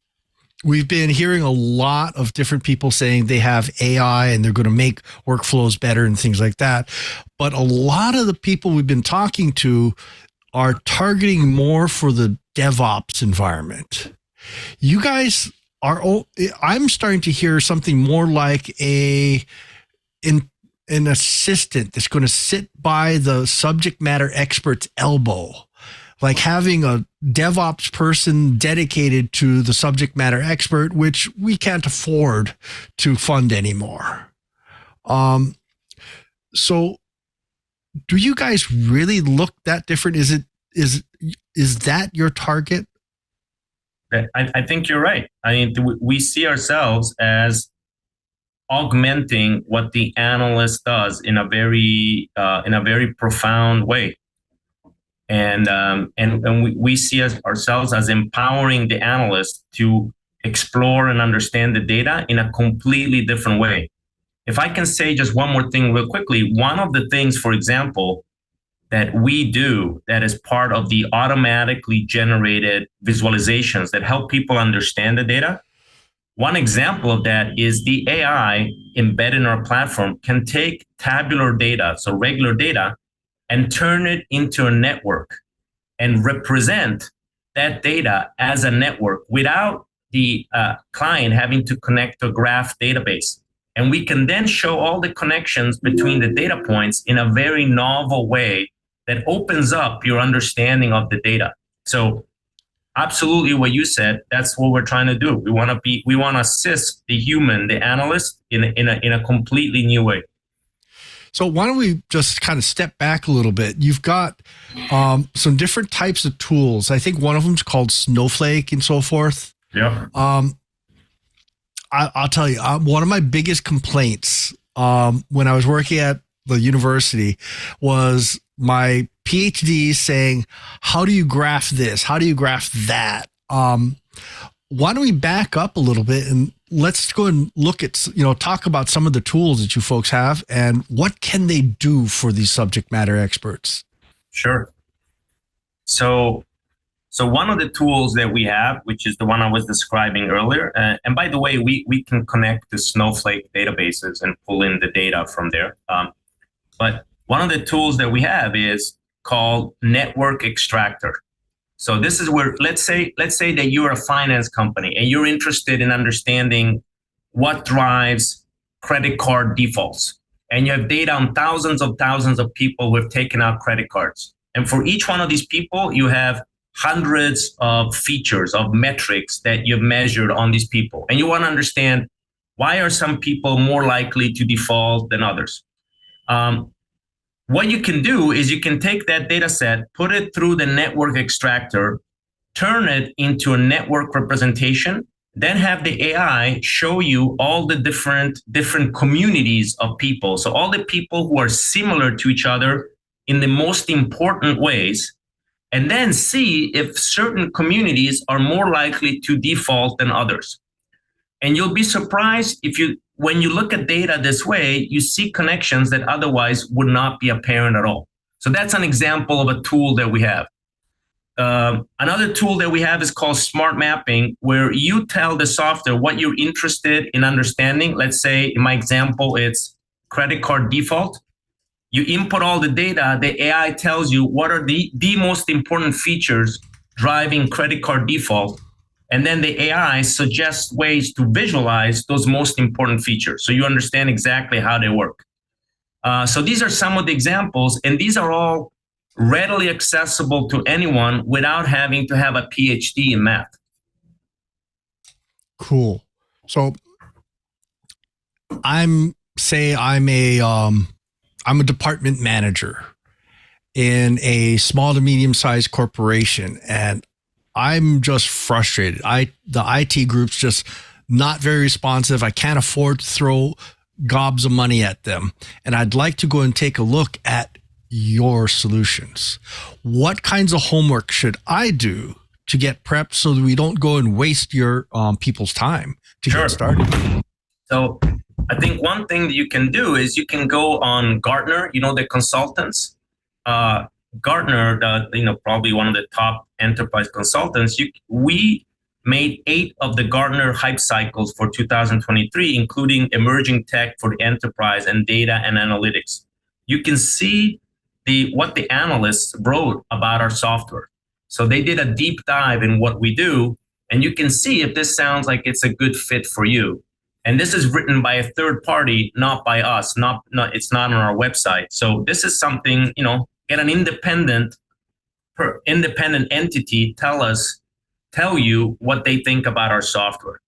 Speaker 5: We've been hearing a lot of different people saying they have AI and they're going to make workflows better and things like that. But a lot of the people we've been talking to are targeting more for the DevOps environment. You guys are, I'm starting to hear something more like an assistant that's going to sit by the subject matter expert's elbow, like having a DevOps person dedicated to the subject matter expert, which we can't afford to fund anymore. So do you guys really look that different? Is that your target?
Speaker 3: I think you're right. I mean, we see ourselves as augmenting what the analyst does in a very profound way, and we see ourselves as empowering the analyst to explore and understand the data in a completely different way. If I can say just one more thing real quickly, one of the things, for example, that we do that is part of the automatically generated visualizations that help people understand the data. One example of that is the AI embedded in our platform can take tabular data, so regular data, and turn it into a network and represent that data as a network without the client having to connect to a graph database. And we can then show all the connections between the data points in a very novel way that opens up your understanding of the data. So absolutely what you said, that's what we're trying to do. We want to assist the human, the analyst in a completely new way.
Speaker 5: So why don't we just kind of step back a little bit? You've got some different types of tools. I think one of them is called Snowflake and so forth.
Speaker 3: Yeah.
Speaker 5: I'll tell you, one of my biggest complaints when I was working at the university was my PhD saying, how do you graph this? How do you graph that? Why don't we back up a little bit and let's go and look at, talk about some of the tools that you folks have and what can they do for these subject matter experts?
Speaker 3: Sure. So one of the tools that we have, which is the one I was describing earlier, and by the way, we can connect to Snowflake databases and pull in the data from there. But one of the tools that we have is called Network Extractor. So this is where, let's say that you're a finance company and you're interested in understanding what drives credit card defaults. And you have data on thousands of people who have taken out credit cards. And for each one of these people, you have hundreds of features, of metrics that you've measured on these people. And you want to understand, why are some people more likely to default than others? What you can do is you can take that data set, put it through the network extractor, turn it into a network representation, then have the AI show you all the different communities of people. So all the people who are similar to each other in the most important ways, and then see if certain communities are more likely to default than others. And you'll be surprised when you look at data this way, you see connections that otherwise would not be apparent at all. So that's an example of a tool that we have. Another tool that we have is called Smart Mapping, where you tell the software what you're interested in understanding. Let's say in my example, it's credit card default. You input all the data, the AI tells you what are the most important features driving credit card default. And then the AI suggests ways to visualize those most important features. So you understand exactly how they work. So these are some of the examples, and these are all readily accessible to anyone without having to have a PhD in math.
Speaker 5: Cool. So I'm a department manager in a small to medium-sized corporation, and I'm just frustrated. The IT group's just not very responsive. I can't afford to throw gobs of money at them. And I'd like to go and take a look at your solutions. What kinds of homework should I do to get prepped so that we don't go and waste your people's time to get started?
Speaker 3: So I think one thing that you can do is you can go on Gartner, the consultants. Gartner, probably one of the top enterprise consultants, we made 8 of the Gartner hype cycles for 2023, including emerging tech for the enterprise and data and analytics. You can see what the analysts wrote about our software. So they did a deep dive in what we do, and you can see if this sounds like it's a good fit for you. And this is written by a third party, not by us. It's not on our website. So this is something, get an independent entity tell you what they think about our software,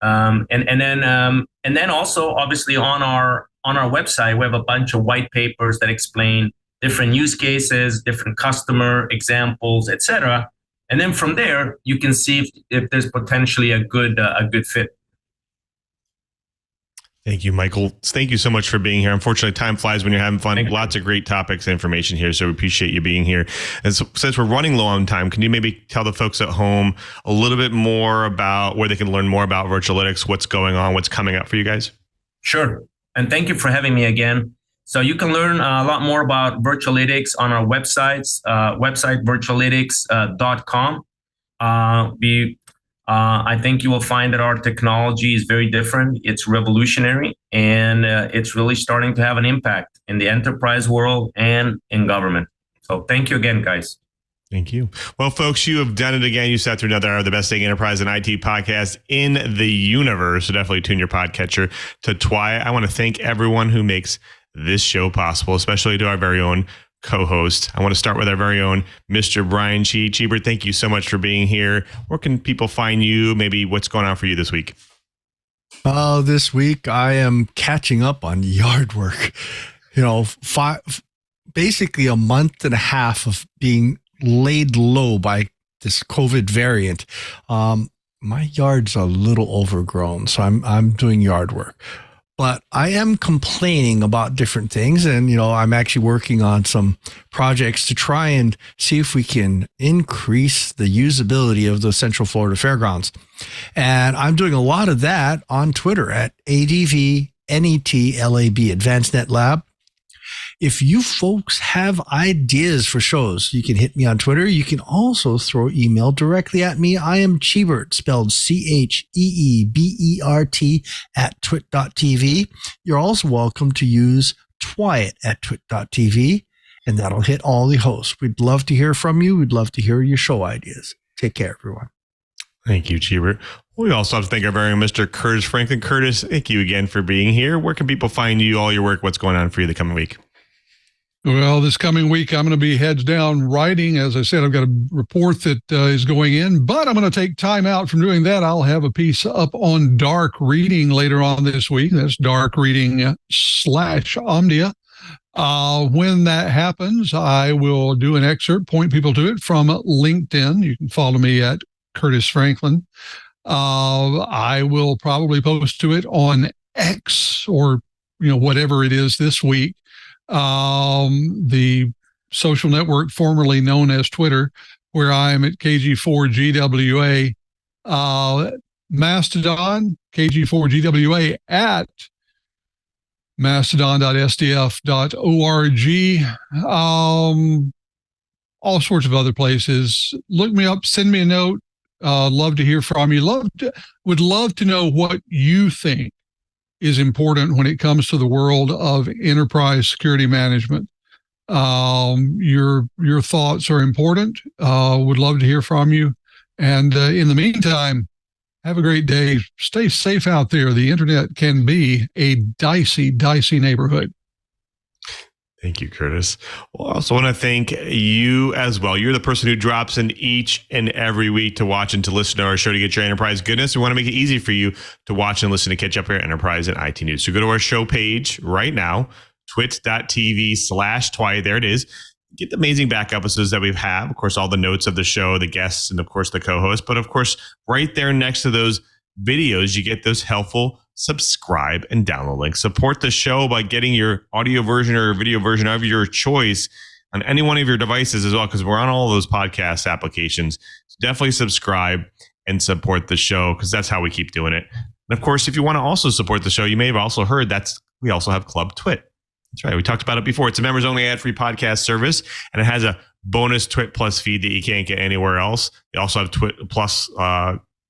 Speaker 3: and then also obviously on our website we have a bunch of white papers that explain different use cases, different customer examples, etc. And then from there you can see if there's potentially a good fit.
Speaker 1: Thank you, Michael. Thank you so much for being here. Unfortunately, time flies when you're having fun. Lots of great topics and information here, so we appreciate you being here. And so, since we're running low on time, can you maybe tell the folks at home a little bit more about where they can learn more about Virtualitics, what's going on, what's coming up for you guys?
Speaker 3: Sure. And thank you for having me again. So you can learn a lot more about Virtualitics on our website, virtualitics.com. I think you will find that our technology is very different. It's revolutionary, and it's really starting to have an impact in the enterprise world and in government. So thank you again, guys.
Speaker 1: Thank you. Well, folks, you have done it again. You sat through another hour of the best dang enterprise and IT podcast in the universe. So definitely tune your podcatcher to TWI. I want to thank everyone who makes this show possible, especially to our very own co-host. I want to start with our very own Mr. Brian Chee. Cheebert, thank you so much for being here. Where can people find you? Maybe what's going on for you this week?
Speaker 5: This week I am catching up on yard work. Basically a month and a half of being laid low by this COVID variant. My yard's a little overgrown, so I'm doing yard work. But I am complaining about different things, and I'm actually working on some projects to try and see if we can increase the usability of the Central Florida Fairgrounds. And I'm doing a lot of that on Twitter at ADVNETLAB, Advanced Net Lab. If you folks have ideas for shows, you can hit me on Twitter. You can also throw email directly at me. I am Cheebert, spelled CHEEBERT at twit.tv. You're also welcome to use Twiet at twit.tv, and that'll hit all the hosts. We'd love to hear from you. We'd love to hear your show ideas. Take care, everyone.
Speaker 1: Thank you, Cheebert. We also have to thank our very own Mr. Curtis Franklin. Curtis, thank you again for being here. Where can people find you, all your work? What's going on for you the coming week?
Speaker 4: Well, this coming week, I'm going to be heads down writing. As I said, I've got a report that is going in, but I'm going to take time out from doing that. I'll have a piece up on dark reading later on this week. That's dark reading / Omnia. When that happens, I will do an excerpt, point people to it from LinkedIn. You can follow me at Curtis Franklin. I will probably post to it on X or, whatever it is this week. The social network formerly known as Twitter, where I'm at KG4GWA, Mastodon, KG4GWA at mastodon.sdf.org, all sorts of other places. Look me up, send me a note. Love to hear from you. Would love to know what you think is important when it comes to the world of enterprise security management. Your thoughts are important. Would love to hear from you. And in the meantime, have a great day. Stay safe out there. The internet can be a dicey, dicey neighborhood.
Speaker 1: Thank you, Curtis. Well, I also want to thank you as well. You're the person who drops in each and every week to watch and to listen to our show to get your enterprise goodness. We want to make it easy for you to watch and listen to catch up your enterprise and IT news. So go to our show page right now, twit.tv/twi. There it is. Get the amazing back episodes that we have. Of course, all the notes of the show, the guests, and of course, the co-host. But of course, right there next to those videos, you get those helpful subscribe and download links. Support the show by getting your audio version or video version of your choice on any one of your devices as well, because we're on all of those podcast applications. So definitely subscribe and support the show, because that's how we keep doing it. And of course, if you want to also support the show, you may have also heard we also have Club Twit. That's right. We talked about it before. It's a members only ad-free podcast service, and it has a bonus Twit Plus feed that you can't get anywhere else. They also have Twit Plus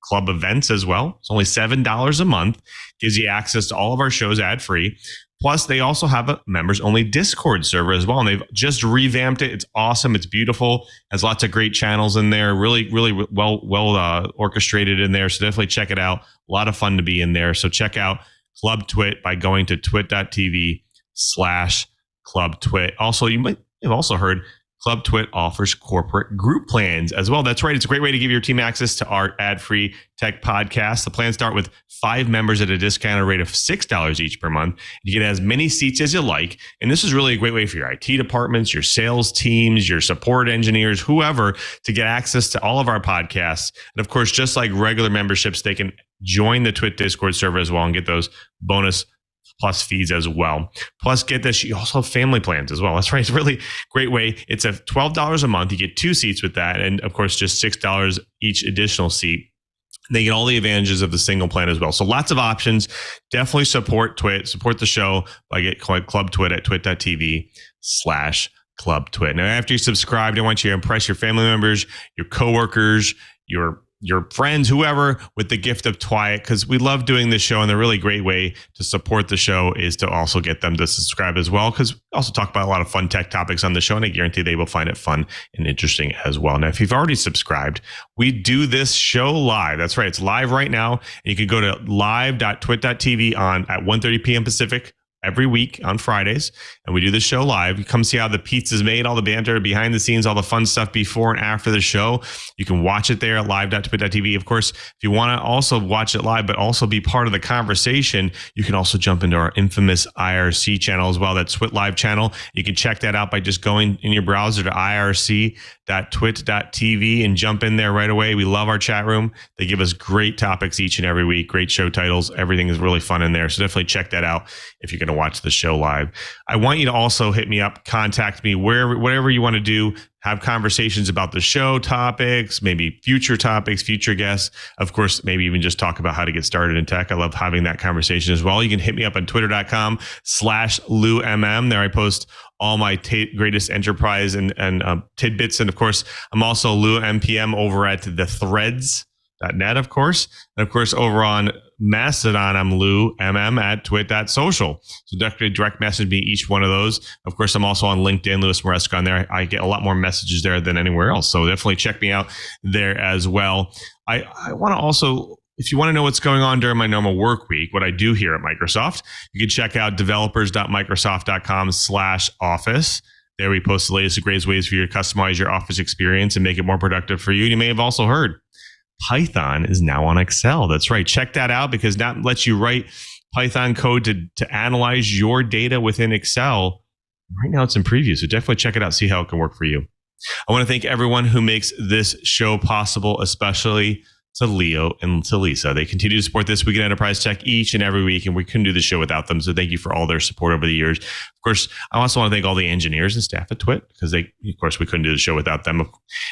Speaker 1: club events as well. It's only $7 a month. Gives you access to all of our shows ad-free. Plus, they also have a members-only Discord server as well, and they've just revamped it. It's awesome. It's beautiful. Has lots of great channels in there. Really, really well orchestrated in there. So definitely check it out. A lot of fun to be in there. So check out Club Twit by going to twit.tv/Club Twit. Also, you might have also heard Club Twit offers corporate group plans as well. That's right. It's a great way to give your team access to our ad-free tech podcast. The plans start with 5 members at a discounted rate of $6 each per month. You get as many seats as you like. And this is really a great way for your IT departments, your sales teams, your support engineers, whoever, to get access to all of our podcasts. And of course, just like regular memberships, they can join the Twit Discord server as well and get those bonus plus fees as well. Plus, get this, you also have family plans as well. That's right. It's a really great way. It's a $12 a month. You get 2 seats with that. And of course, just $6 each additional seat. They get all the advantages of the single plan as well. So lots of options. Definitely support Twit, support the show by get Club Twit at twit.tv/Club Twit. Now, after you subscribe, I want you to impress your family members, your coworkers, your your friends, whoever, with the gift of Twiat, because we love doing this show, and the really great way to support the show is to also get them to subscribe as well, because we also talk about a lot of fun tech topics on the show, and I guarantee they will find it fun and interesting as well. Now, if you've already subscribed, we do this show live. That's right. It's live right now. And you can go to live.twit.tv at 1:30 p.m. Pacific every week on Fridays, and we do this show live. You come see how the pizza's made, all the banter behind the scenes, all the fun stuff before and after the show. You can watch it there at live.twit.tv. Of course, if you want to also watch it live, but also be part of the conversation, you can also jump into our infamous IRC channel as well, that Twit Live channel. You can check that out by just going in your browser to irc.twit.tv and jump in there right away. We love our chat room. They give us great topics each and every week, great show titles. Everything is really fun in there. So definitely check that out if you're going to watch the show live. I want you to also hit me up, contact me, whatever you want to do. Have conversations about the show topics, maybe future topics, future guests. Of course, maybe even just talk about how to get started in tech. I love having that conversation as well. You can hit me up on twitter.com/LouMM. There I post all my greatest enterprise and tidbits. And of course, I'm also Lou MPM over at the threads.net, of course. And of course, over on Mastodon, I'm Lou MM at twit.social. So definitely direct message me each one of those. Of course, I'm also on LinkedIn, Lou Maresca on there. I get a lot more messages there than anywhere else. So definitely check me out there as well. I want to also, if you want to know what's going on during my normal work week, what I do here at Microsoft, you can check out developers.microsoft.com/office. There we post the latest and greatest ways for you to customize your Office experience and make it more productive for you. You may have also heard Python is now on Excel. That's right. Check that out, because that lets you write Python code to analyze your data within Excel. Right now it's in preview, so definitely check it out, see how it can work for you. I want to thank everyone who makes this show possible, especially to Leo and to Lisa. They continue to support This Week in Enterprise Tech each and every week, and we couldn't do the show without them. So thank you for all their support over the years. Of course, I also want to thank all the engineers and staff at Twit, because of course, we couldn't do the show without them.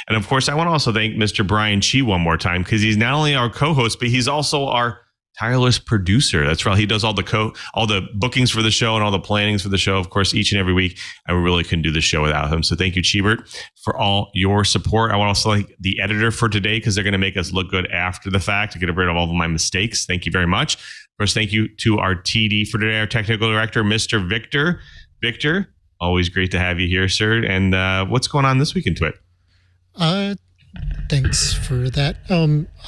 Speaker 1: And of course, I want to also thank Mr. Brian Chee one more time, because he's not only our co-host, but he's also our tireless producer. That's right. He does all the bookings for the show and all the plannings for the show, of course, each and every week. And we really couldn't do the show without him. So thank you, Cheebert, for all your support. I want to also thank the editor for today, because they're going to make us look good after the fact to get rid of all of my mistakes. Thank you very much. Of course, thank you to our TD for today, our technical director, Mr. Victor. Victor, always great to have you here, sir. And what's going on this week in Twit?
Speaker 6: Thanks for that.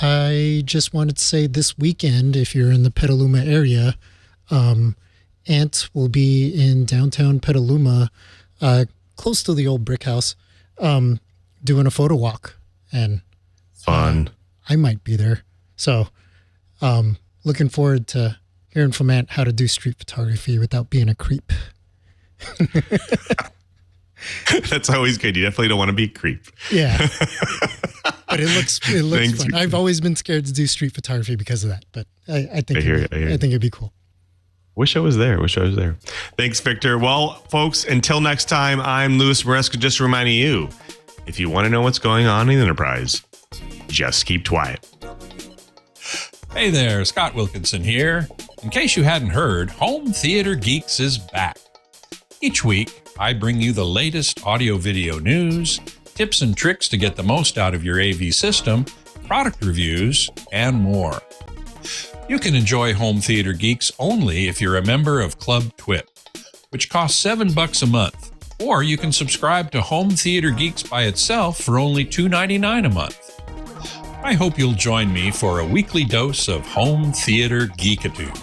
Speaker 6: I just wanted to say this weekend, if you're in the Petaluma area, Ant will be in downtown Petaluma, close to the old brick house, doing a photo walk. And
Speaker 1: fun.
Speaker 6: I might be there. So looking forward to hearing from Ant how to do street photography without being a creep.
Speaker 1: That's always good. You definitely don't want to be a creep.
Speaker 6: Yeah. But it looks fun. I've always been scared to do street photography because of that. But I think it'd be cool.
Speaker 1: Wish I was there. Thanks, Victor. Well, folks, until next time, I'm Lou Maresca, just reminding you, if you want to know what's going on in the enterprise, just keep quiet.
Speaker 7: Hey there, Scott Wilkinson here. In case you hadn't heard, Home Theater Geeks is back. Each week, I bring you the latest audio-video news, tips and tricks to get the most out of your AV system, product reviews, and more. You can enjoy Home Theater Geeks only if you're a member of Club Twit, which costs $7 a month, or you can subscribe to Home Theater Geeks by itself for only $2.99 a month. I hope you'll join me for a weekly dose of Home Theater Geekitude.